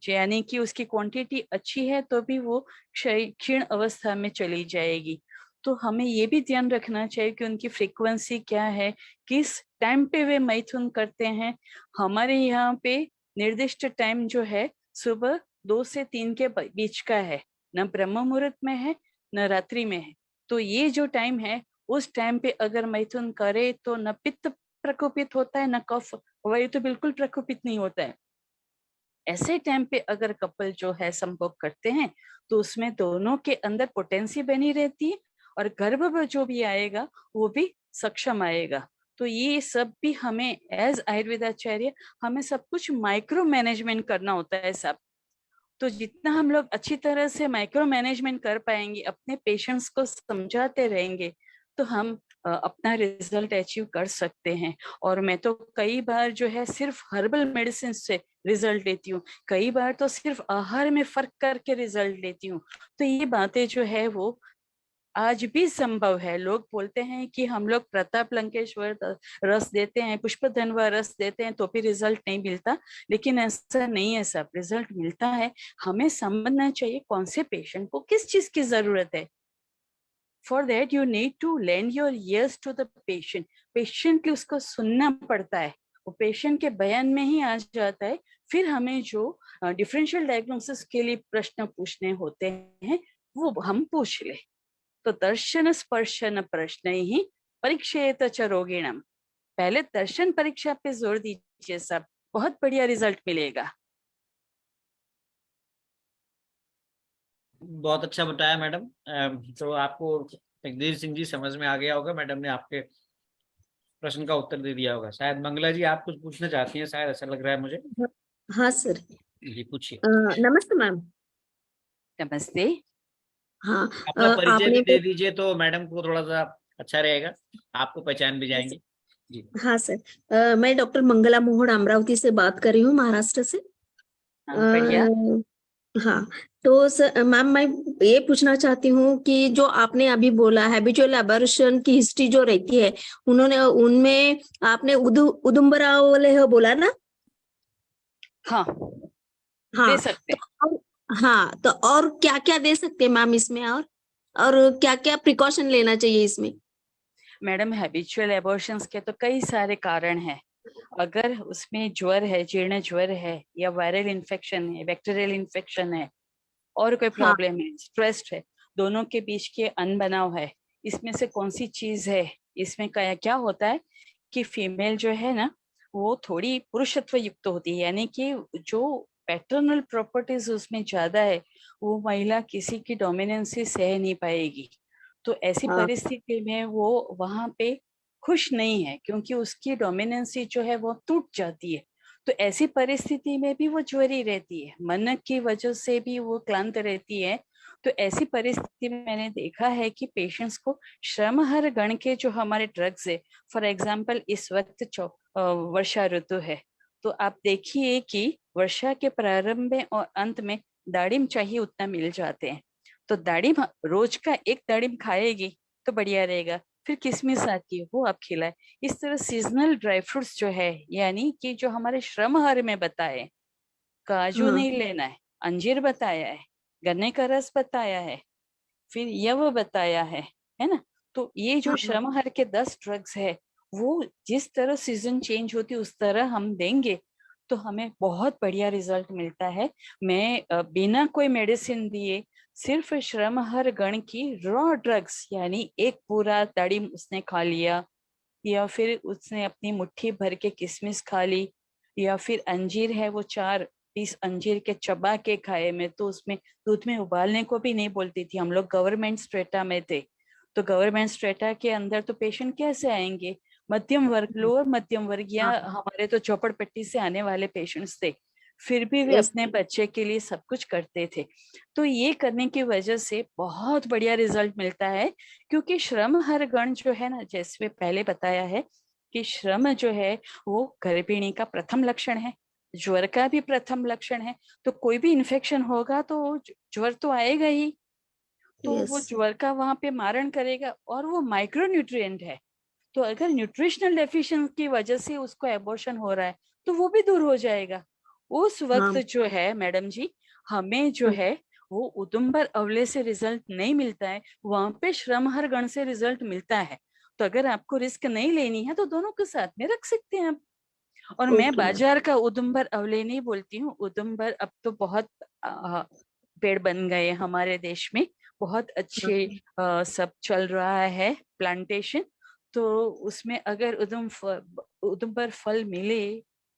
यानी कि उसकी क्वांटिटी अच्छी है तो भी वो क्षीण अवस्था में चली जाएगी। तो हमें ये भी ध्यान रखना चाहिए कि उनकी फ्रीक्वेंसी क्या है, किस टाइम पे वे मैथुन करते हैं। हमारे यहाँ पे निर्दिष्ट टाइम जो है सुबह 2 से 3 के बीच का है, न ब्रह्म मुहूर्त में है न रात्रि में है। तो ये जो टाइम है उस टाइम पे अगर मैथुन करे तो न पित्त प्रकोपित होता है न कफ, वायु तो बिल्कुल प्रकोपित नहीं होता है। ऐसे टाइम पे अगर कपल जो है संभोग करते हैं तो उसमें दोनों के अंदर पोटेंसी बनी रहती है और गर्भ जो भी आएगा वो भी सक्षम आएगा। तो ये सब भी हमें एज आयुर्वेदाचार्य हमें सब कुछ माइक्रो मैनेजमेंट करना होता है सब। तो जितना हम लोग अच्छी तरह से माइक्रो मैनेजमेंट कर पाएंगे, अपने पेशेंट्स को समझाते रहेंगे, तो हम अपना रिजल्ट अचीव कर सकते हैं। और मैं तो कई बार जो है सिर्फ हर्बल मेडिसिन से रिजल्ट लेती हूँ, कई बार तो सिर्फ आहार में फर्क करके रिजल्ट लेती हूँ। तो ये बातें जो है वो आज भी संभव है। लोग बोलते हैं कि हम लोग प्रताप लंकेश्वर रस देते हैं, पुष्पधनवा रस देते हैं तो भी रिजल्ट नहीं मिलता, लेकिन ऐसा नहीं है, सब रिजल्ट मिलता है। हमें समझना चाहिए कौन से पेशेंट को किस चीज की जरूरत है। For that you need to lend your ears to the patient. Patient की उसको सुनना पड़ता है, वो पेशेंट के बयान में ही आ जाता है। फिर हमें जो डिफरेंशियल डायग्नोसिस के लिए प्रश्न पूछने होते हैं वो हम पूछ ले। तो दर्शन स्पर्शन प्रश्न ही परीक्षेत च रोगिणम। पहले दर्शन परीक्षा पे जोर दीजिए सब, बहुत बढ़िया रिजल्ट मिलेगा। बहुत अच्छा बताया मैडम। तो आपको जगदीश सिंह जी समझ में आ गया होगा, मैडम ने आपके प्रश्न का उत्तर दे दिया होगा। शायद मंगला जी आप कुछ पूछना चाहती हैं, शायद ऐसा लग रहा है मुझे। हाँ सर। जी पूछिए। नमस्ते मैम। नमस्ते। हाँ अपना परिचय आपने भी दे दीजिए तो मैडम को थोड़ा सा अच्छा रहेगा, आपको पहचान भी जाएंगे। जी हाँ सर, मैं डॉक्टर मंगला मोहन अमरावती से बात कर रही हूँ, महाराष्ट्र से। बढ़िया। हाँ, तो सर मैम मैं ये पूछना चाहती हूँ कि जो आपने अभी बोला हैबिचुअल एबर्शन की हिस्ट्री जो रहती है, उन्होंने उनमें आपने उदुम्बरा वाले हो बोला ना? हाँ हाँ दे सकते हैं। हाँ, तो और क्या क्या दे सकते हैं मैम इसमें, और क्या क्या प्रिकॉशन लेना चाहिए इसमें? मैडम हैबिचुअल एबॉर्शंस के तो कई सारे कारण हैं। अगर उसमें ज्वर है, जीर्ण ज्वर है, या वायरल इन्फेक्शन है, बैक्टीरियल इन्फेक्शन है, और कोई हाँ प्रॉब्लम है, स्ट्रेस है, दोनों के बीच के अनबनाव है, इसमें से कौन सी चीज है। इसमें क्या होता है कि फीमेल जो है ना वो थोड़ी पुरुषत्व युक्त होती है, यानी कि जो पैटर्नल प्रॉपर्टीज उसमें ज्यादा है वो महिला किसी की डोमिनेंसी सह नहीं पाएगी। तो ऐसी हाँ परिस्थिति में वो वहां पे खुश नहीं है, क्योंकि उसकी डोमिनेंसी जो है वो टूट जाती है। तो ऐसी परिस्थिति में भी वो ज्वरी रहती है, मन की वजह से भी वो क्लांत रहती है। तो ऐसी परिस्थिति में मैंने देखा है कि पेशेंट्स को श्रमहर गण के जो हमारे ड्रग्स है, फॉर एग्जांपल इस वक्त वर्षा ऋतु है, तो आप देखिए कि वर्षा के प्रारंभ में और अंत में दाड़िम चाहिए उतना मिल जाते हैं। तो दाड़िम रोज का एक दाड़िम खाएगी तो बढ़िया रहेगा, फिर किशमिश आती है वो आप खिलाए। इस तरह सीजनल ड्राई फ्रूट्स जो है, यानी कि जो हमारे श्रमहर में बताए, काजू हाँ नहीं लेना है, अंजीर बताया है, गन्ने का रस बताया है, फिर यव बताया है ना। तो ये जो हाँ श्रमहर के 10 ड्रग्स है वो जिस तरह सीजन चेंज होती है उस तरह हम देंगे तो हमें बहुत बढ़िया रिजल्ट मिलता है। मैं बिना कोई मेडिसिन दिए सिर्फ श्रमहर गण की रॉ ड्रग्स, यानी एक पूरा दाड़िम उसने खा लिया, या फिर उसने अपनी मुट्ठी भर के किशमिश खा ली, या फिर अंजीर है वो 4 पीस अंजीर के चबा के खाए। मैं तो उसमें दूध में उबालने को भी नहीं बोलती थी। हम लोग गवर्नमेंट स्ट्रेटा में थे, तो गवर्नमेंट स्ट्रेटा के अंदर तो पेशेंट कैसे आएंगे? मध्यम वर्ग, लोअर मध्यम वर्ग, या हाँ, हमारे तो झोपड़पट्टी से आने वाले पेशेंट्स थे, फिर भी वे यस, अपने बच्चे के लिए सब कुछ करते थे। तो ये करने की वजह से बहुत बढ़िया रिजल्ट मिलता है, क्योंकि श्रम हर गण जो है ना, जैसे पहले बताया है कि श्रम जो है वो गर्भिणी का प्रथम लक्षण है, ज्वर का भी प्रथम लक्षण है। तो कोई भी इन्फेक्शन होगा तो ज्वर तो आएगा ही, तो वो यस, ज्वर का वहां पे मारण करेगा। और वो माइक्रोन्यूट्रिएंट है, तो अगर न्यूट्रिशनल डेफिशिएंसी की वजह से उसको एबॉर्शन हो रहा है तो वो भी दूर हो जाएगा। उस वक्त हाँ, जो है मैडम जी, हमें जो है वो उदुम्बर अवले से रिजल्ट नहीं मिलता है, वहां पे श्रमहर गण से रिजल्ट मिलता है। तो अगर आपको रिस्क नहीं लेनी है तो दोनों को साथ में रख सकते हैं आप। और मैं ओके मैम, बाजार का उदुम्बर अवले नहीं बोलती हूँ। उदुम्बर अब तो बहुत पेड़ बन गए हमारे देश में, बहुत अच्छे सब चल रहा है प्लांटेशन। तो उसमें अगर उदुम्बर फल मिले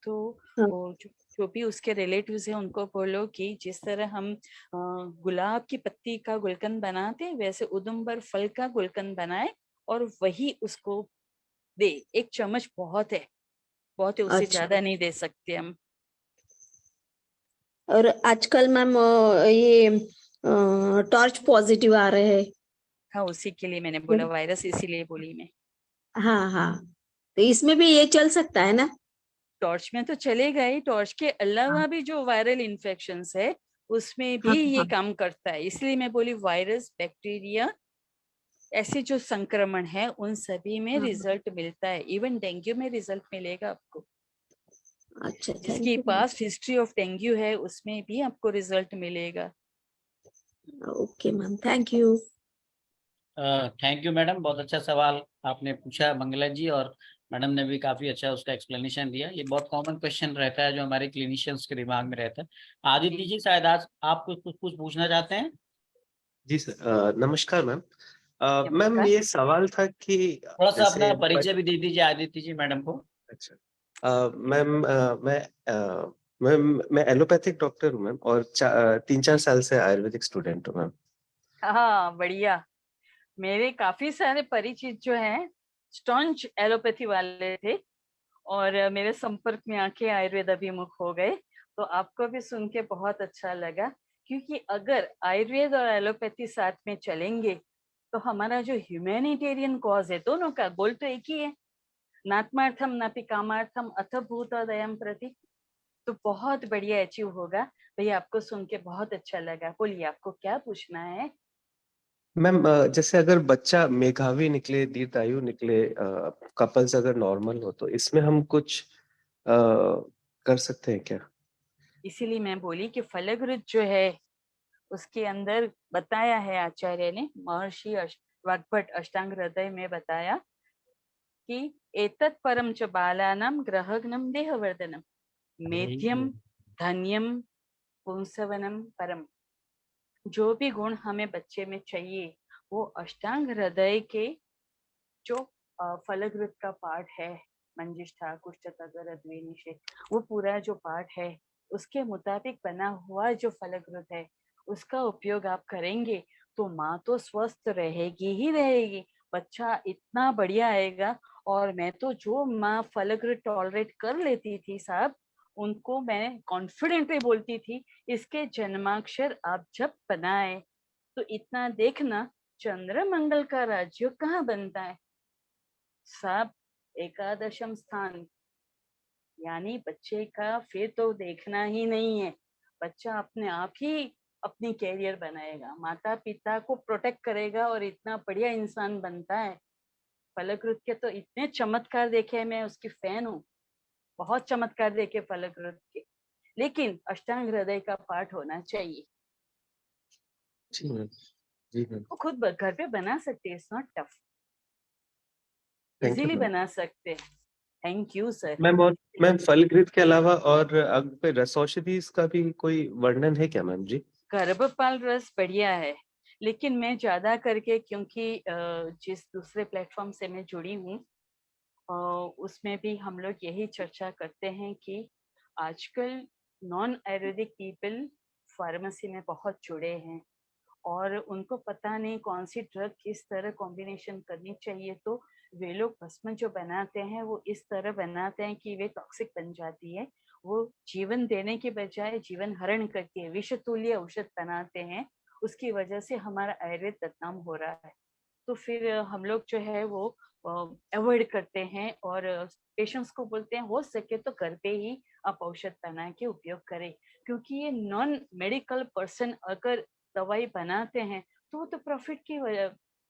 तो हाँ, वो जो भी उसके रिलेटिव्स हैं उनको बोलो कि जिस तरह हम गुलाब की पत्ती का गुलकंद बनाते हैं, वैसे उदुम्बर फल का गुलकंद बनाए और वही उसको दे। 1 चम्मच बहुत है, बहुत है, उससे अच्छा। ज्यादा नहीं दे सकते हम। और आजकल मैम ये टॉर्च पॉजिटिव आ रहे हैं। हाँ, उसी के लिए मैंने बोला वायरस, इसीलिए बोली मैं। हाँ हाँ, तो इसमें भी ये चल सकता है ना? टॉर्च में तो चलेगा ही, टॉर्च के हाँ अलावा भी जो वायरल इन्फेक्शंस है उसमें हाँ भी ये हाँ, काम करता है। इसलिए मैं बोली वायरस, बैक्टीरिया, ऐसे जो संक्रमण है उन सभी में हाँ, रिजल्ट मिलता है। इवन डेंगू में रिजल्ट मिलेगा आपको। अच्छा, जिसकी thank you ma'am. Pass history of dengue है उसमें भी आपको रिजल्ट मिलेगा। Okay ma'am, thank you. Thank you madam, बहुत अच्छा सवाल आपने पूछा मंगला जी, और मैडम ने भी काफी अच्छा उसका एक्सप्लेनेशन दिया। ये बहुत कॉमन क्वेश्चन रहता है जो हमारे क्लिनिशियंस के दिमाग में रहता है। आदित्य जी, शायद आज आप कुछ पूछना चाहते हैं। जी सर, नमस्कार मैम। मैम नमस्कार। ये सवाल था कि थोड़ा सा अपना जैसे परिचय भी दे दीजिए आदित्य जी मैडम को। अच्छा, मैम, मैं एलोपैथिक डॉक्टर हूँ मैम, और 3-4 साल से आयुर्वेदिक स्टूडेंट हूँ मैम। हाँ, बढ़िया। मेरे काफी सारे परिचित जो हैं स्टॉन्च एलोपैथी वाले थे, और मेरे संपर्क में आके आयुर्वेद अभिमुख हो गए। तो आपको भी सुन के बहुत अच्छा लगा, क्योंकि अगर आयुर्वेद और एलोपैथी साथ में चलेंगे तो हमारा जो ह्यूमैनिटेरियन कॉज है, दोनों का गोल तो एक ही है, नात्मार्थम नापि कामार्थम अथ भूतदयं प्रति। तो बहुत बढ़िया अचीव होगा। भैया, आपको सुन के बहुत अच्छा लगा। बोलिए, आपको क्या पूछना है? मैम, जैसे अगर बच्चा मेधावी निकले, दीर्घायु निकले, कपल्स अगर नॉर्मल हो, तो इसमें हम कुछ कर सकते हैं क्या? इसीलिए मैं बोली कि फलगरुत जो है उसके अंदर बताया है आचार्य ने, महर्षि वाग्भट अष्टांग हृदय में बताया कि एतत् परम च बालानां ग्रहग्नम देहवर्धनम मेध्यम धन्यम पुंसवनम परम। जो भी गुण हमें बच्चे में चाहिए वो अष्टांग हृदय के जो फलगृत का पाठ है, मंजिष्ठा कुष्ठतगर अद्वेनिषेध, वो पूरा जो पाठ है उसके मुताबिक बना हुआ जो फलगृत है उसका उपयोग आप करेंगे तो माँ तो स्वस्थ रहेगी ही रहेगी, बच्चा इतना बढ़िया आएगा। और मैं तो जो माँ फलगृत टॉलरेट कर लेती थी साहब, उनको मैं कॉन्फिडेंटली बोलती थी इसके जन्माक्षर आप जब बनाए तो इतना देखना चंद्र मंगल का राज्य कहाँ बनता है साहब, एकादशम स्थान। यानी बच्चे का फिर तो देखना ही नहीं है, बच्चा अपने आप ही अपनी कैरियर बनाएगा, माता पिता को प्रोटेक्ट करेगा और इतना बढ़िया इंसान बनता है। फलकृत के तो इतने चमत्कार देखे हैं, मैं उसकी फैन हूँ, बहुत चमत्कार देखे फलकृत के। लेकिन अष्टांग हृदय का पाठ होना चाहिए। जी मैम। जी मैम। वो खुद घर पे बना सकते हैं, it's not tough, thank you easily ma'am. बना सकते हैं। Thank you sir. मैम और मैम फलघृत के अलावा और कोई रसौषधि का भी कोई वर्णन है क्या मैम जी? गर्भपाल रस बढ़िया है, लेकिन मैं ज्यादा करके क्योंकि जिस दूसरे प्लेटफॉर्म से मैं जुड़ी हूँ उसमें भी हम लोग यही चर्चा करते हैं कि आजकल नॉन आयुर्वेदिक पीपल फार्मेसी में बहुत जुड़े हैं और उनको पता नहीं कौन सी ड्रग किस तरह कॉम्बिनेशन करनी चाहिए, तो वे लोग भस्म जो बनाते हैं वो इस तरह बनाते हैं कि वे टॉक्सिक बन जाती है, वो जीवन देने के बजाय जीवन हरण करती है, विषतुल्य औषध बनाते हैं, उसकी वजह से हमारा आयुर्वेद बदनाम हो रहा है। तो फिर हम लोग जो है वो अवॉइड करते हैं और पेशेंट्स को बोलते हैं हो सके तो घर पे ही आप औषध बना के उपयोग करें, क्योंकि ये नॉन मेडिकल पर्सन अगर दवाई बनाते हैं तो वो तो प्रॉफिट की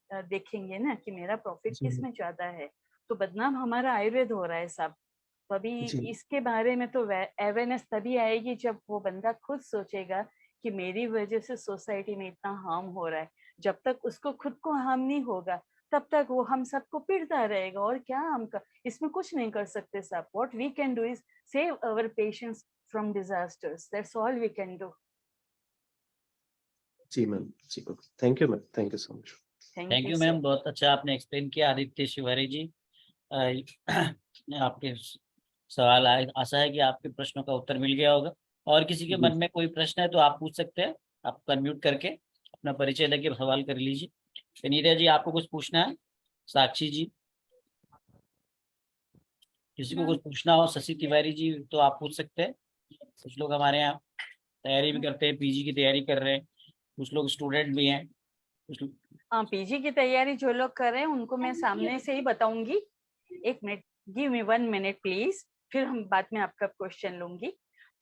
देखेंगे ना कि मेरा प्रॉफिट जी किस में ज्यादा है, तो बदनाम हमारा आयुर्वेद हो रहा है साहब। तो अभी जी इसके बारे में तो अवेयरनेस तभी आएगी जब वो बंदा खुद सोचेगा कि मेरी वजह से सोसाइटी में इतना हार्म हो रहा है। जब तक उसको खुद को हार्म नहीं होगा तब तक वो हम सबको पीड़ता रहेगा, और क्या हम इसमें कुछ नहीं कर सकते साहब। What we can do is save our patients from disasters, that's all we can do. जी मैम जी thank you ma'am, thank you so much. Thank you ma'am, बहुत अच्छा आपने एक्सप्लेन किया। आदित्य शिवारी जी आपके सवाल आशा है कि आपके प्रश्नों का उत्तर मिल गया होगा। और किसी के जी मन में कोई प्रश्न है तो आप पूछ सकते हैं, आप अनम्यूट करके अपना परिचय देके सवाल कर लीजिए। विनीता जी आपको कुछ पूछना है? साक्षी जी, किसी को कुछ पूछना हो, शशि तिवारी जी, तो आप पूछ सकते हैं। कुछ लोग हमारे यहाँ तैयारी भी करते हैं, पीजी की तैयारी कर रहे हैं, कुछ लोग स्टूडेंट भी हैं, कुछ हाँ, पीजी की तैयारी जो लोग कर रहे हैं उनको मैं सामने से ही बताऊंगी। एक minute, give me 1 minute please, फिर हम बाद में आपका क्वेश्चन लूंगी।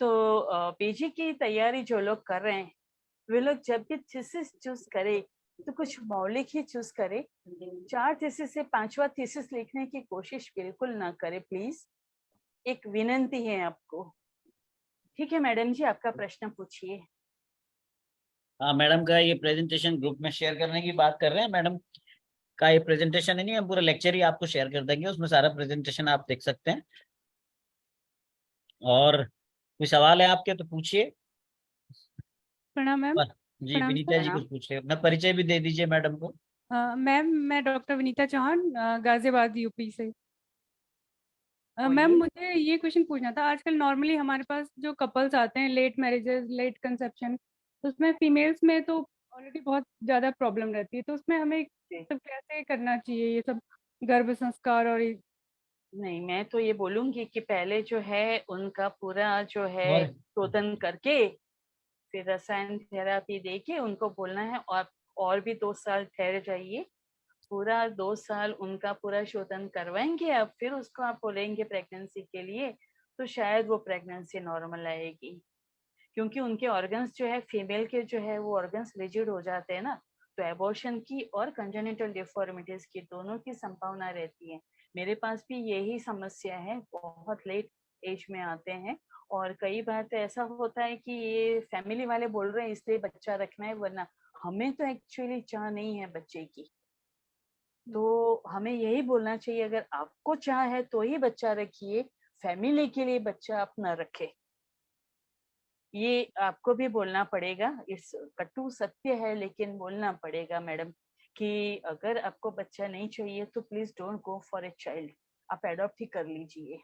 तो पीजी की तैयारी जो लोग कर रहे हैं वे लोग जब भी थीसिस चूज करे तो कुछ मौलिक ही चूज करे, 4 थीसिस से 5वां थीसिस लिखने की कोशिश बिल्कुल ना करे प्लीज, एक विनंती है आपको। ठीक है मैडम जी, आपका प्रश्न पूछिए। हाँ मैडम का ये प्रेजेंटेशन ग्रुप में शेयर करने की बात कर रहे हैं। मैडम का ये प्रेजेंटेशन है नहीं, हम पूरा लेक्चर ही आपको शेयर कर देंगे, उसमें सारा प्रेजेंटेशन आप देख सकते हैं। और कोई सवाल है आपके तो पूछिए। प्रणाम मैम। जी प्रणाम विनीता जी प्रणाम। कुछ पूछ रहे, अपना परिचय भी दे दीजिए मैडम को। मैम मैं डॉक्टर विनीता चौहान, गाजियाबाद यूपी से। मैम बोलिए। मुझे ये क्वेश्चन पूछना था, आजकल नॉर्मली हमारे पास जो कपल्स आते हैं, लेट मैरिजेस, लेट कंसेप्शन, उसमें फीमेल्स में तो ऑलरेडी बहुत ज़्यादा प्रॉब्लम रहती है, तो उसमें हमें सब कैसे करना चाहिए ये सब गर्भ संस्कार और ये? नहीं, मैं तो ये बोलूंगी कि पहले जो है उनका पूरा जो है और शोधन करके फिर रसायन थेरेपी देके उनको बोलना है, और भी 2 साल ठहर जाइए, पूरा 2 साल उनका पूरा शोधन करवाएंगे, अब फिर उसको आप बोलेंगे प्रेगनेंसी के लिए, तो शायद वो प्रेगनेंसी नॉर्मल आएगी। क्योंकि उनके ऑर्गन्स जो है फीमेल के जो है वो ऑर्गन्स रिजिड हो जाते हैं ना, तो एबॉर्शन की और कंजेनिटल डिफॉर्मिटीज की दोनों की संभावना रहती है। मेरे पास भी यही समस्या है, बहुत लेट एज में आते हैं, और कई बार तो ऐसा होता है कि ये फैमिली वाले बोल रहे हैं इसलिए बच्चा रखना है, वरना हमें तो एक्चुअली चाह नहीं है बच्चे की। तो हमें यही बोलना चाहिए, अगर आपको चाह है तो ही बच्चा रखिए, फैमिली के लिए बच्चा आप न रखे। ये आपको भी बोलना पड़ेगा, इस कटु सत्य है लेकिन बोलना पड़ेगा मैडम, कि अगर आपको बच्चा नहीं चाहिए तो please don't go for a child, आप एडॉप्ट ही कर लीजिए,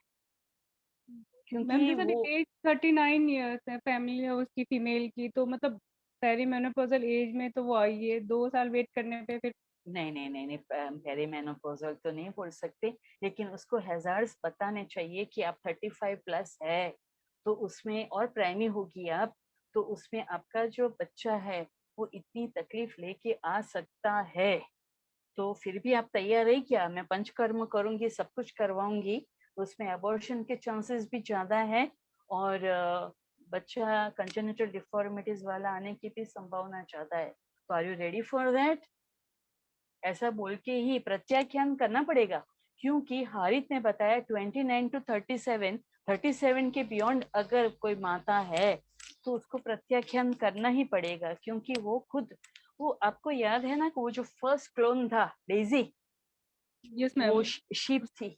मैम क्योंकि जैसे वो एज 39 ईयर्स है फैमिली है उसकी फीमेल की, तो मतलब पेरीमेनोपॉजल एज में तो वो आई है, 2 साल वेट करने पे फिर? नहीं नहीं नहीं नहीं, पेरीमेनोपॉजल तो नहीं बोल सकते, लेकिन उसको हैजार्ड्स बताने चाहिए कि आप 35 प्लस है, तो उसमें और प्राइमी होगी आप, तो उसमें आपका जो बच्चा है वो इतनी तकलीफ लेके आ सकता है। तो फिर भी आप तैयार है क्या? मैं पंचकर्म करूंगी, सब कुछ करवाऊंगी, उसमें अबॉर्शन के चांसेस भी ज्यादा है, और बच्चा कंजेनिटल डिफॉर्मिटीज वाला आने की भी संभावना ज्यादा है। तो are you ready for that? ऐसा बोल के ही प्रत्याख्यान करना पड़ेगा, क्योंकि हारित ने बताया 29 to 37 के बियॉन्ड अगर कोई माता है तो उसको प्रत्याख्यान करना ही पड़ेगा, क्योंकि वो खुद, वो आपको याद है ना कि वो जो फर्स्ट क्लोन था डेजी, यस वो मैम। शीप थी,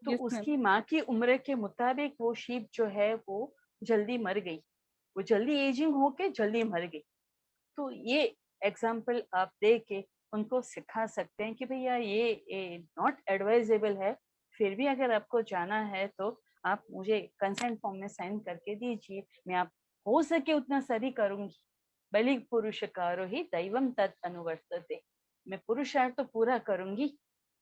तो Yes, ma'am. उसकी माँ की उम्र के मुताबिक वो शीप जो है वो जल्दी मर गई, वो जल्दी एजिंग होके जल्दी मर गई। तो ये एग्जाम्पल आप दे के उनको सिखा सकते हैं कि भैया ये नॉट एडवाइजेबल है, फिर भी अगर आपको जाना है तो आप मुझे कंसेंट फॉर्म में साइन करके दीजिए, मैं आप हो सके उतना सही करूंगी। बलि पुरुषकारो ही दैवम तत् अनुवर्तते, मैं पुरुषार्थ तो पूरा करूंगी,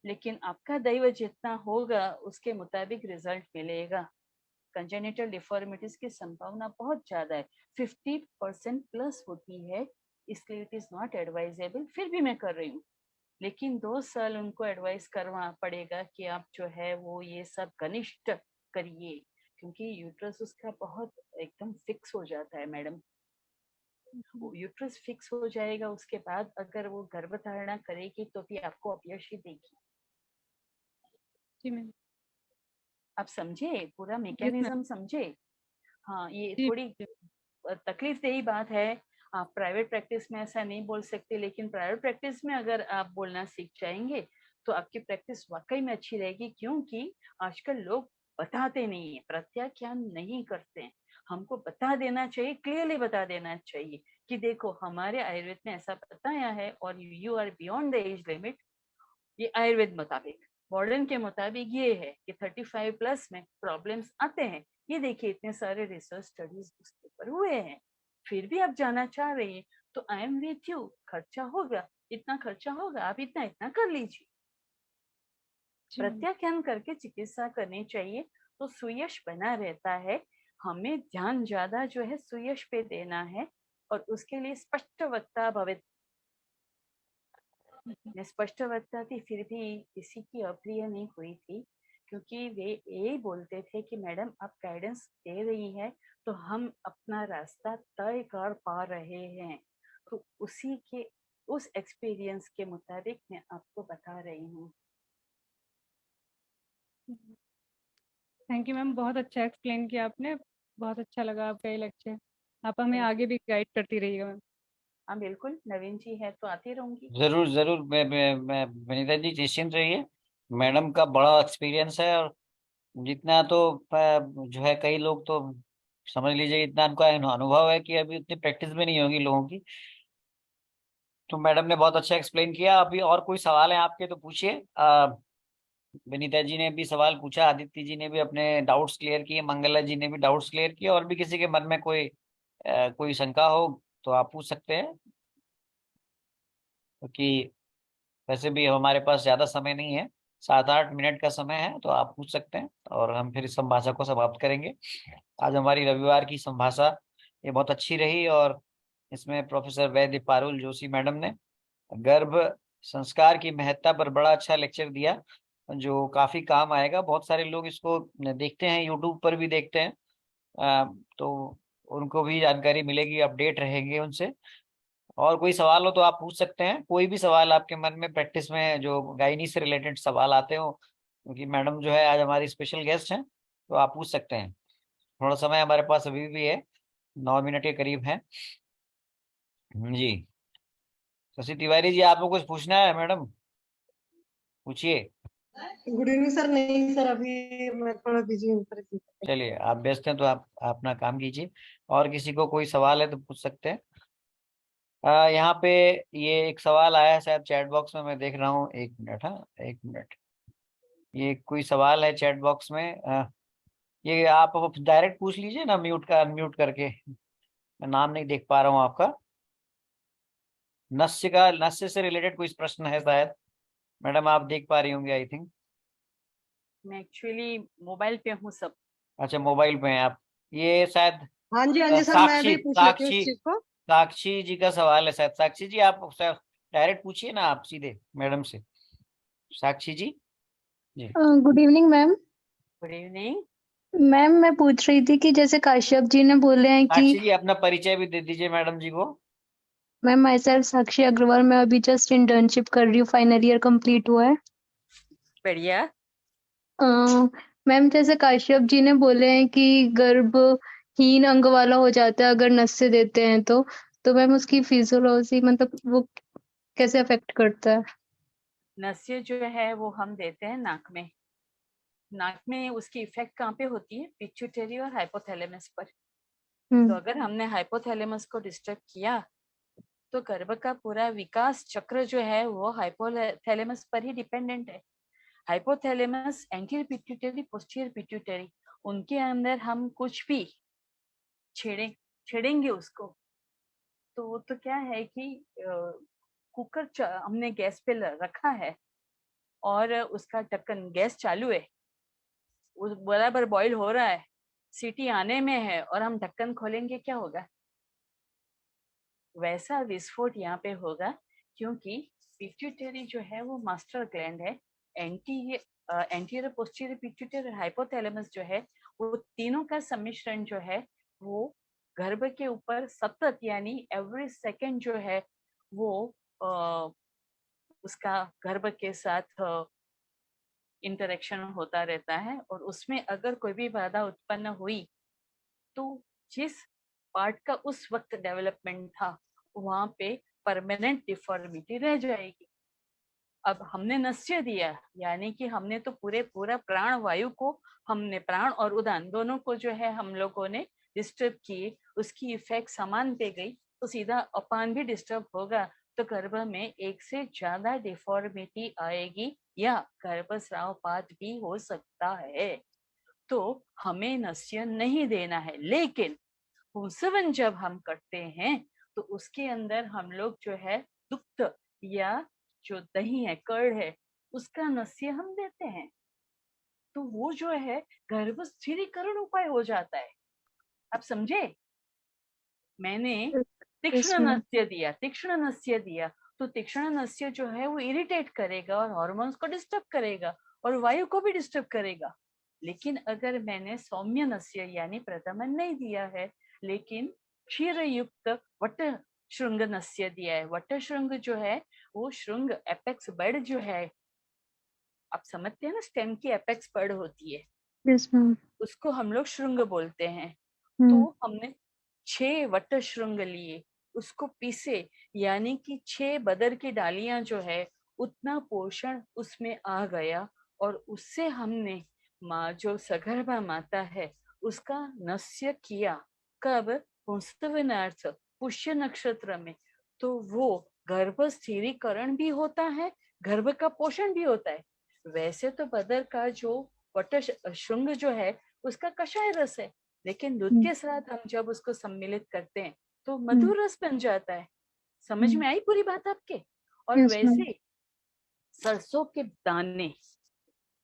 लेकिन आपका दैव जितना होगा उसके मुताबिक रिजल्ट मिलेगा। कंजेनिटल डिफॉर्मिटीज की संभावना बहुत ज्यादा है, 50% प्लस होती है, इसलिए इट इज नॉट एडवाइजेबल। फिर भी मैं कर रही हूँ, लेकिन 2 साल उनको एडवाइस करना पड़ेगा कि आप जो है वो ये सब कनिष्ठ करिए, क्योंकि यूट्रस उसका बहुत एकदम फिक्स हो जाता है मैडम। वो यूट्रस फिक्स हो जाएगा, उसके बाद अगर वो गर्भधारणा करेगी तो भी आपको अपयश ही देगी। जी मैम। आप समझे, पूरा Yes, ma'am. मैकेनिज्म समझे। हाँ, ये जी थोड़ी तकलीफ देही बात है, आप प्राइवेट प्रैक्टिस में ऐसा नहीं बोल सकते, लेकिन प्राइवेट प्रैक्टिस में अगर आप बोलना सीख जाएंगे तो आपकी प्रैक्टिस वाकई में अच्छी रहेगी, क्योंकि आजकल लोग बताते नहीं है, प्रत्याख्यान नहीं करते हैं। हमको बता देना चाहिए, क्लियरली बता देना चाहिए कि देखो हमारे आयुर्वेद में ऐसा बताया है और you are beyond the age limit. ये आयुर्वेद मुताबिक, मॉडर्न के मुताबिक ये है कि 35 प्लस में प्रॉब्लम्स आते हैं। ये देखिए इतने सारे रिसर्च स्टडीज उसके ऊपर हुए हैं, फिर भी आप जाना चाह रही हैं तो आई एम विथ यू। खर्चा होगा, इतना खर्चा होगा, आप इतना इतना कर लीजिए। जी मैम। प्रत्याख्यान करके चिकित्सा करनी चाहिए तो सुयश बना रहता है। हमें ध्यान ज्यादा जो है सुयश पे देना है, और उसके लिए स्पष्ट वक्ता भवित। मैं स्पष्ट वक्ता थी, फिर भी किसी की अप्रिय नहीं हुई थी, क्योंकि वे यही बोलते थे कि मैडम आप गाइडेंस दे रही है तो हम अपना रास्ता तय कर पा रहे हैं। तो उसी के उस एक्सपीरियंस के मुताबिक मैं आपको बता रही हूँ। थैंक यू मैम, बहुत अच्छा एक्सप्लेन किया आपने, बहुत अच्छा लगा आपका ये लेक्चर। आप हमें Thank आगे भी गाइड करती रहिएगा मैम। हाँ बिल्कुल, नवीन जी है तो आती रहूंगी। जरूर जरूर, मैं विनीता जी निश्चिंत रहिए, मैडम का बड़ा एक्सपीरियंस है। और जितना तो जो है कई लोग तो समझ लीजिए इतना उनका अनुभव है कि अभी उतनी प्रैक्टिस भी नहीं होगी लोगों की। तो मैडम ने बहुत अच्छा एक्सप्लेन किया। अभी और कोई सवाल है आपके तो पूछिए। विनीता जी ने भी सवाल पूछा, आदित्य जी ने भी अपने डाउट्स क्लियर किए, मंगला जी ने भी डाउट्स क्लियर किए। और भी किसी के मन में कोई शंका हो तो आप पूछ सकते हैं, क्योंकि वैसे भी हमारे पास ज्यादा समय नहीं है, 7-8 मिनट का समय है, तो आप पूछ सकते हैं और हम फिर इस संभाषा को समाप्त करेंगे। आज हमारी रविवार की संभाषा ये बहुत अच्छी रही, और इसमें प्रोफेसर वैद्य पारुल जोशी मैडम ने गर्भ संस्कार की महत्ता पर बड़ा अच्छा लेक्चर दिया, जो काफी काम आएगा। बहुत सारे लोग इसको देखते हैं, यूट्यूब पर भी देखते हैं, तो उनको भी जानकारी मिलेगी, अपडेट रहेंगे उनसे। और कोई सवाल हो तो आप पूछ सकते हैं, कोई भी सवाल आपके मन में प्रैक्टिस में जो गायनी से रिलेटेड सवाल आते हो, क्योंकि मैडम जो है आज हमारी स्पेशल गेस्ट हैं, तो आप पूछ सकते हैं। थोड़ा समय हमारे पास अभी भी है, 9 मिनट के करीब है जी। शशि तिवारी जी, आपको कुछ पूछना है मैडम, पूछिए। Good evening sir. नहीं सर, अभी मैं थोड़ा बिजी हूँ सर। चलिए, आप व्यस्त हैं तो आप अपना काम कीजिए। और किसी को कोई सवाल है तो पूछ सकते हैं। यहाँ पे ये एक सवाल आया है शायद चैट बॉक्स में, मैं देख रहा हूँ। 1 मिनट, हाँ 1 मिनट। ये कोई सवाल है चैट बॉक्स में, ये आप डायरेक्ट पूछ लीजिए ना, म्यूट का अनम्यूट करके। मैं नाम नहीं देख पा रहा हूँ आपका। नस्य से रिलेटेड कोई प्रश्न है शायद, मैडम आप देख पा रही होंगे आई थिंक। मैं एक्चुअली मोबाइल पे हूँ सब। अच्छा, मोबाइल पे हैं आप। ये शायद हाँ जी सर, मैं साक्षी भी पूछ लेती हूँ इस साक्षी चीज को। साक्षी जी का सवाल है शायद। साक्षी जी आप डायरेक्ट पूछिए ना, आप सीधे मैडम से। साक्षी जी। जी good evening ma'am. Good evening. Ma'am मैं पूछ रही थी कि जैसे काश्यप जी ने बोले हैं कि साक्षी जी, अपना परिचय भी दे दीजिए मैडम जी को। मैम माई सेल्फ साक्षी अग्रवाल, मैं अभी जस्ट इंटर्नशिप कर रही हूँ, फाइनल ईयर कंप्लीट हुआ है। बढ़िया। मैम जैसे काश्यप जी ने बोले हैं कि गर्भहीन अंग वाला हो जाता है अगर नस्य देते हैं तो मैम उसकी फिजियोलॉजी मतलब वो कैसे अफेक्ट करता है? नस्य जो है वो हम देते हैं नाक में, नाक में उसकी इफेक्ट कहाँ पे होती है? पिट्यूटरी और हाइपोथैलेमस पर। तो अगर हमने हाइपोथैलेमस को डिस्टर्ब किया तो गर्भ का पूरा विकास चक्र जो है वो हाइपोथैलेमस पर ही डिपेंडेंट है। Hypothalamus, anterior pituitary, posterior pituitary, उनके अंदर हम कुछ भी छेड़ेंगे उसको तो क्या है कि कुकर हमने गैस पे रखा है और उसका ढक्कन, गैस चालू है, वो बराबर बॉईल हो रहा है, सीटी आने में है और हम ढक्कन खोलेंगे, क्या होगा? वैसा विस्फोट यहाँ पे होगा, क्योंकि पिट्यूटरी जो है वो मास्टर ग्लैंड है। एंटीरियर, पोस्टीरियर पिट्यूटरी और हाइपोथैलेमस जो है वो तीनों का सम्मिश्रण जो है वो गर्भ के ऊपर सतत यानी एवरी सेकंड जो है वो उसका गर्भ के साथ इंटरेक्शन होता रहता है। और उसमें अगर कोई भी बाधा उत्पन्न हुई तो जिस पार्ट का उस वक्त डेवलपमेंट था वहां पे परमानेंट डिफॉर्मिटी रह जाएगी। अब हमने नस्य दिया, यानी कि हमने तो पूरा प्राण वायु को, हमने प्राण और उदान दोनों को जो है हम लोगों ने डिस्टर्ब किए, उसकी इफेक्ट समान पे गई तो सीधा अपान भी डिस्टर्ब होगा, तो गर्भ में एक से ज्यादा डिफॉर्मिटी आएगी या गर्भस्रावपात भी हो सकता है। तो हमें नस्य नहीं देना है, लेकिन पुंसवन जब हम करते हैं तो उसके अंदर हम लोग जो है दुग्ध या जो दही है, कर्ड है, उसका नस्य हम देते हैं, तो वो जो है गर्भ स्थिरीकरण उपाय हो जाता है। आप समझे? मैंने तीक्ष्ण नस्य दिया, तीक्ष्ण नस्य दिया तो तीक्ष्ण नस्य जो है वो इरिटेट करेगा और हार्मोन्स को डिस्टर्ब करेगा और वायु को भी डिस्टर्ब करेगा। लेकिन अगर मैंने सौम्य नस्य यानी प्रथमन नहीं दिया है, लेकिन क्षीर युक्त वट श्रृंग नस्य दिया है, वट श्रृंग जो है वो श्रृंग एपेक्स बर्ड जो है, आप समझते हैं ना, स्टेम की एपेक्स बर्ड होती है, यस मैम। उसको हम लोग श्रृंग बोलते हैं। तो हमने 6 वट श्रृंग लिए, उसको पीसे, यानी कि 6 बदर की डालियां जो है उतना पोषण उसमें आ गया और उससे हमने माँ जो सगर्भा माता है उसका नस्य किया। कब? पुंसवनार्थ, पुष्य नक्षत्र में। तो वो गर्भ स्थिरीकरण भी होता है, गर्भ का पोषण भी होता है। वैसे तो बदर का जो वट श्रृंग जो है उसका कषाय रस है, लेकिन दूध के साथ हम जब उसको सम्मिलित करते हैं तो मधुर रस बन जाता है। समझ में आई पूरी बात आपके? और वैसे सरसों के दाने,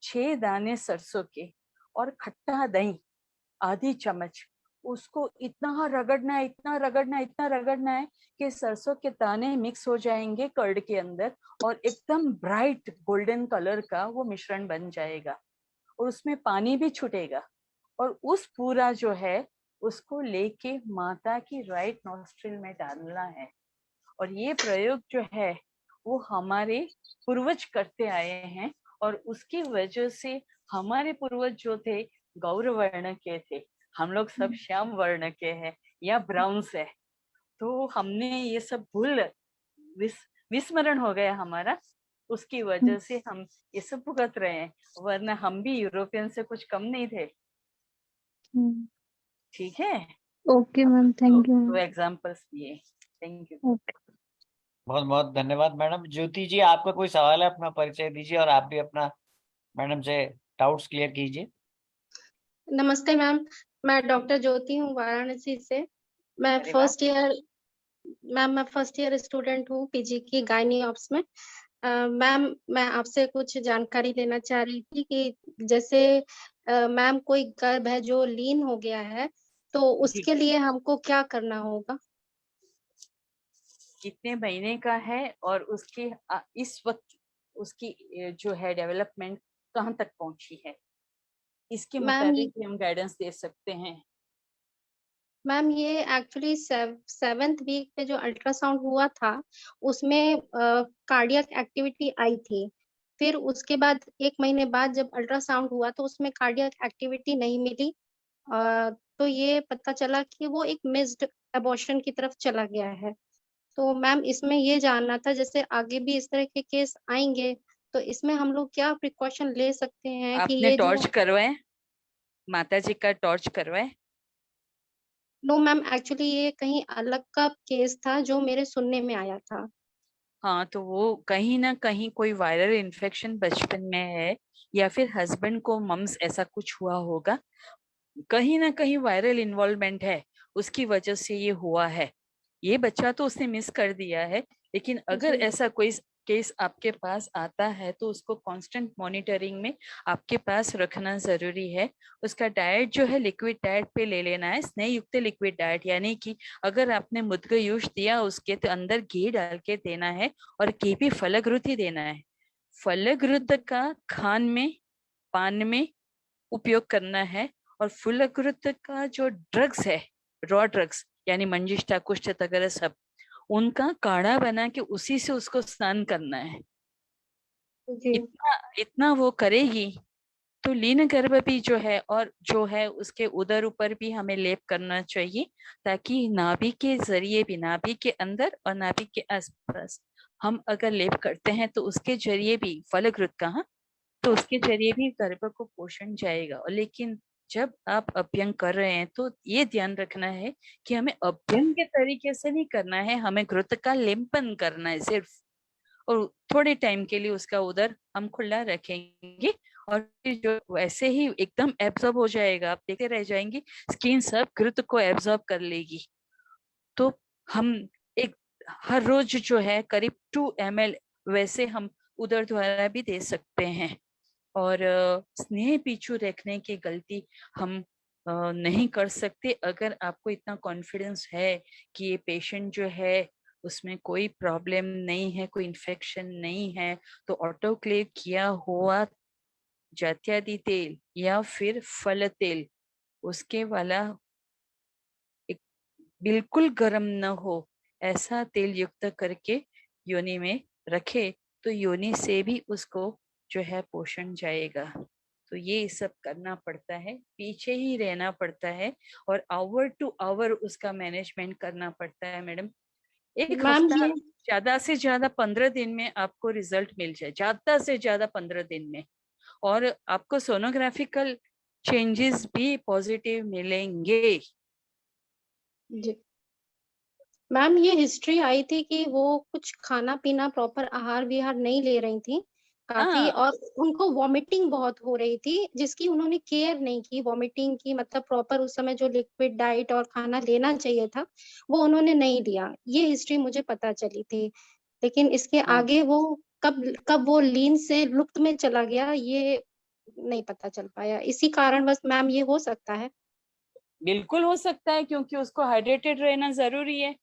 6 दाने सरसों के और खट्टा दही आधी चम्मच, उसको इतना रगड़ना है, इतना रगड़ना है, इतना रगड़ना है कि सरसों के दाने मिक्स हो जाएंगे कर्ड के अंदर और एकदम ब्राइट गोल्डन कलर का वो मिश्रण बन जाएगा और उसमें पानी भी छूटेगा। और उस पूरा जो है उसको लेके माता की राइट नॉस्ट्रिल में डालना है। और ये प्रयोग जो है वो हमारे पूर्वज करते आए हैं और उसकी वजह से हमारे पूर्वज जो थे गौर वर्ण के थे, हम लोग सब श्याम वर्ण के हैं या ब्राउन से, तो हमने ये सब भूल विस्मरण हो गया हमारा, उसकी वजह से हम ये सब भुगत रहे हैं, वरना हम भी यूरोपियन से कुछ कम नहीं थे। ठीक है? Okay ma'am, thank you. 2 examples दिए। Thank you. बहुत बहुत धन्यवाद मैडम। ज्योति जी, आपका कोई सवाल है? अपना परिचय दीजिए और आप भी अपना मैडम से डाउट्स क्लियर कीजिए। नमस्ते मैम, मैं डॉक्टर ज्योति हूँ वाराणसी से। मैं फर्स्ट ईयर स्टूडेंट हूँ पीजी की गायनी ऑप्स में। मैम, मैं आपसे कुछ जानकारी लेना चाह रही थी कि जैसे मैम कोई गर्भ है जो लीन हो गया है तो उसके लिए हमको क्या करना होगा? कितने महीने का है और उसकी इस वक्त उसकी जो है डेवलपमेंट कहाँ तक पहुंची है, इसके मुताबिक हम गाइडेंस दे सकते हैं। मैम, ये एक्चुअली 7th वीक पे जो अल्ट्रासाउंड हुआ था उसमें कार्डियक एक्टिविटी आई थी। फिर उसके बाद 1 महीने बाद जब अल्ट्रासाउंड हुआ तो उसमें कार्डियक एक्टिविटी नहीं मिली। तो ये पता चला कि वो एक मिस्ड अबॉर्शन की तरफ चला गया है। तो मैम, इसमें ये जानना था, जैसे आगे भी इस तरह के केस आएंगे तो इसमें हम लोग क्या प्रिकॉशन ले सकते हैं कि आपने ये जो टॉर्च करवाए, माता जी का टॉर्च करवाए? नो मैम, एक्चुअली ये कहीं अलग का केस था जो मेरे सुनने में आया था। हाँ, तो वो कहीं ना कहीं कोई वायरल इन्फेक्शन बचपन में है, या फिर हस्बैंड को मम्स ऐसा कुछ हुआ होगा, कहीं ना कहीं वायरल इन्वॉल्वमेंट है, उसकी वजह से ये हुआ है। ये बच्चा तो उसने मिस कर दिया है, लेकिन अगर जी ऐसा कोई केस आपके पास आता है तो उसको कांस्टेंट मॉनिटरिंग में आपके पास रखना जरूरी है। उसका डाइट जो है लिक्विड डाइट पे ले लेना है, स्नेह युक्त लिक्विड डाइट, यानी कि अगर आपने मुद्गयूष दिया उसके तो अंदर घी डाल के देना है, और घी भी फलग्रुति देना है। फलग्रुत का खान में, पान में उपयोग करना है, और फलग्रुत का जो ड्रग्स है, रॉ ड्रग्स यानी मंजिष्ठा, कुष्ठ वगैरह सब, उनका काढ़ा बना के उसी से उसको स्नान करना है। जी इतना इतना वो करेगी तो लीन गर्भ भी जो है, और जो है उसके उदर ऊपर भी हमें लेप करना चाहिए, ताकि नाभि के जरिए भी, नाभि के अंदर और नाभि के आसपास हम अगर लेप करते हैं तो उसके जरिए भी फलग्रुत का, हाँ, तो उसके जरिए भी गर्भ को पोषण जाएगा। और लेकिन जब आप अभ्यंग कर रहे हैं तो ये ध्यान रखना है कि हमें अभ्यंग के तरीके से नहीं करना है, हमें घृत का लेपन करना है सिर्फ, और थोड़े टाइम के लिए उसका उदर हम खुला रखेंगे, और फिर जो वैसे ही एकदम एब्जॉर्ब हो जाएगा, आप देखते रह जाएंगे, स्किन सब घृत को एब्जॉर्ब कर लेगी। तो हम एक हर रोज जो है करीब 2 ml वैसे हम उदर द्वारा भी दे सकते हैं। और स्नेह पीछू रखने की गलती हम नहीं कर सकते। अगर आपको इतना कॉन्फिडेंस है कि ये पेशेंट जो है उसमें कोई प्रॉब्लम नहीं है, कोई इन्फेक्शन नहीं है, तो ऑटोक्लेव किया हुआ जात्यादि तेल या फिर फल तेल, उसके वाला एक बिल्कुल गर्म न हो ऐसा तेल युक्त करके योनि में रखे, तो योनि से भी उसको जो है पोषण जाएगा। तो ये सब करना पड़ता है, पीछे ही रहना पड़ता है, और आवर टू आवर उसका मैनेजमेंट करना पड़ता है मैडम। एक मैम, हफ्ता, ये ज्यादा से ज्यादा 15 दिन में आपको रिजल्ट मिल जाए, ज्यादा से ज्यादा 15 दिन में, और आपको सोनोग्राफिकल चेंजेस भी पॉजिटिव मिलेंगे। जी मैम, ये हिस्ट्री आई थी कि वो कुछ खाना पीना प्रॉपर आहार विहार नहीं ले रही थी काफी, हाँ, और उनको वॉमिटिंग बहुत हो रही थी जिसकी उन्होंने केयर नहीं की, वॉमिटिंग की, मतलब प्रॉपर उस समय जो लिक्विड डाइट और खाना लेना चाहिए था वो उन्होंने नहीं लिया। ये हिस्ट्री मुझे पता चली थी, लेकिन इसके हाँ, आगे वो कब कब वो लीन से लुप्त में चला गया ये नहीं पता चल पाया। इसी कारण बस मैम ये हो सकता है। बिल्कुल हो सकता है, क्योंकि उसको हाइड्रेटेड रहना जरूरी है।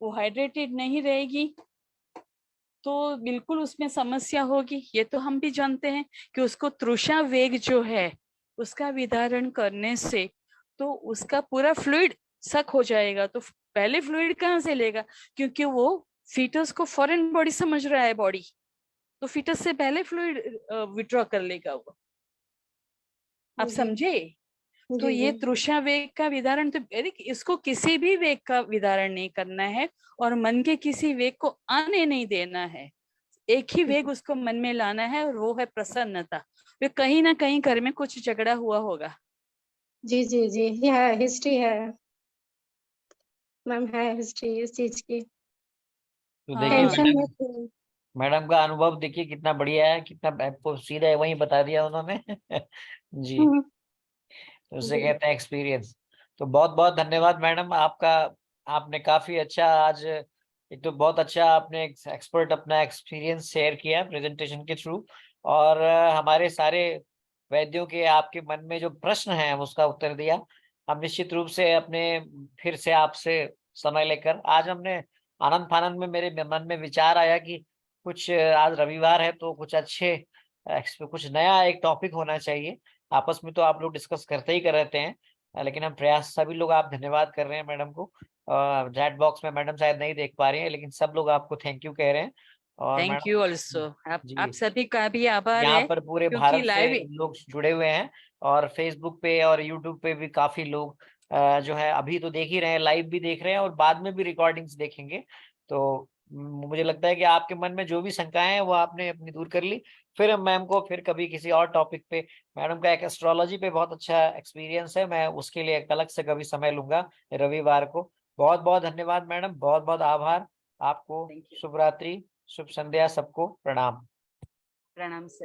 वो हाइड्रेटेड नहीं रहेगी तो बिल्कुल उसमें समस्या होगी। ये तो हम भी जानते हैं कि उसको तृषा वेग जो है उसका विदारण करने से तो उसका पूरा फ्लूइड सक हो जाएगा। तो पहले फ्लूइड कहाँ से लेगा, क्योंकि वो फीटस को फॉरेन बॉडी समझ रहा है बॉडी, तो फीटस से पहले फ्लूइड विड्रॉ कर लेगा वो। आप जी समझे? तो जी ये जी तृषा वेग का विदारण, तो इसको किसी भी वेग का विदारण नहीं करना है, और मन के किसी वेग को आने नहीं देना है। एक ही वेग उसको मन में लाना है, और वो है प्रसन्नता। वे कहीं ना कहीं घर में कुछ झगड़ा हुआ होगा। जी जी जी, ये है हिस्ट्री है मैम, है हिस्ट्री इस चीज की। तो देखिए हाँ, टेंशन मैडम, में थी। मैडम का अनुभव देखिए कितना बढ़िया है, कितना आपको सीधा वही बता दिया उन्होंने। जी, हम्म, तो उसे जी कहते हैं एक्सपीरियंस। तो बहुत बहुत धन्यवाद मैडम आपका। आपने काफी अच्छा आज, एक तो बहुत अच्छा आपने एक्सपर्ट अपना एक्सपीरियंस शेयर किया प्रेजेंटेशन के थ्रू, और हमारे सारे वैद्यों के आपके मन में जो प्रश्न है उसका उत्तर दिया। हम निश्चित रूप से अपने फिर से आपसे समय लेकर, आज हमने आनंद फानंद में मेरे मन में विचार आया कि कुछ आज रविवार है तो कुछ अच्छे कुछ नया एक टॉपिक होना चाहिए। आपस में तो आप लोग डिस्कस करते ही कर रहते हैं, लेकिन हम प्रयास सभी लोग, आप धन्यवाद कर रहे हैं मैडम को। चैट बॉक्स में मैडम शायद नहीं देख पा रही हैं, लेकिन सब लोग आपको थैंक यू कह रहे हैं। और थैंक मैडम यू ऑल्सो। आप जी, सभी का भी आभार यहाँ है, पर पूरे क्योंकि भारत से लाइव। लोग जुड़े हुए हैं, और फेसबुक पे और यूट्यूब पे भी काफी लोग जो है अभी तो देख ही रहे हैं, लाइव भी देख रहे हैं और बाद में भी रिकॉर्डिंग्स देखेंगे। तो मुझे लगता है कि आपके मन में जो भी शंकाएं हैं वो आपने अपनी दूर कर ली। फिर हम मैम को फिर कभी किसी और टॉपिक पे, मैडम का एक एस्ट्रोलॉजी पे बहुत अच्छा एक्सपीरियंस है, मैं उसके लिए एक अलग से कभी समय लूंगा रविवार को। बहुत बहुत धन्यवाद मैडम, बहुत बहुत आभार आपको। Thank you. शुभ रात्रि, शुभ संध्या, सबको प्रणाम। प्रणाम सर।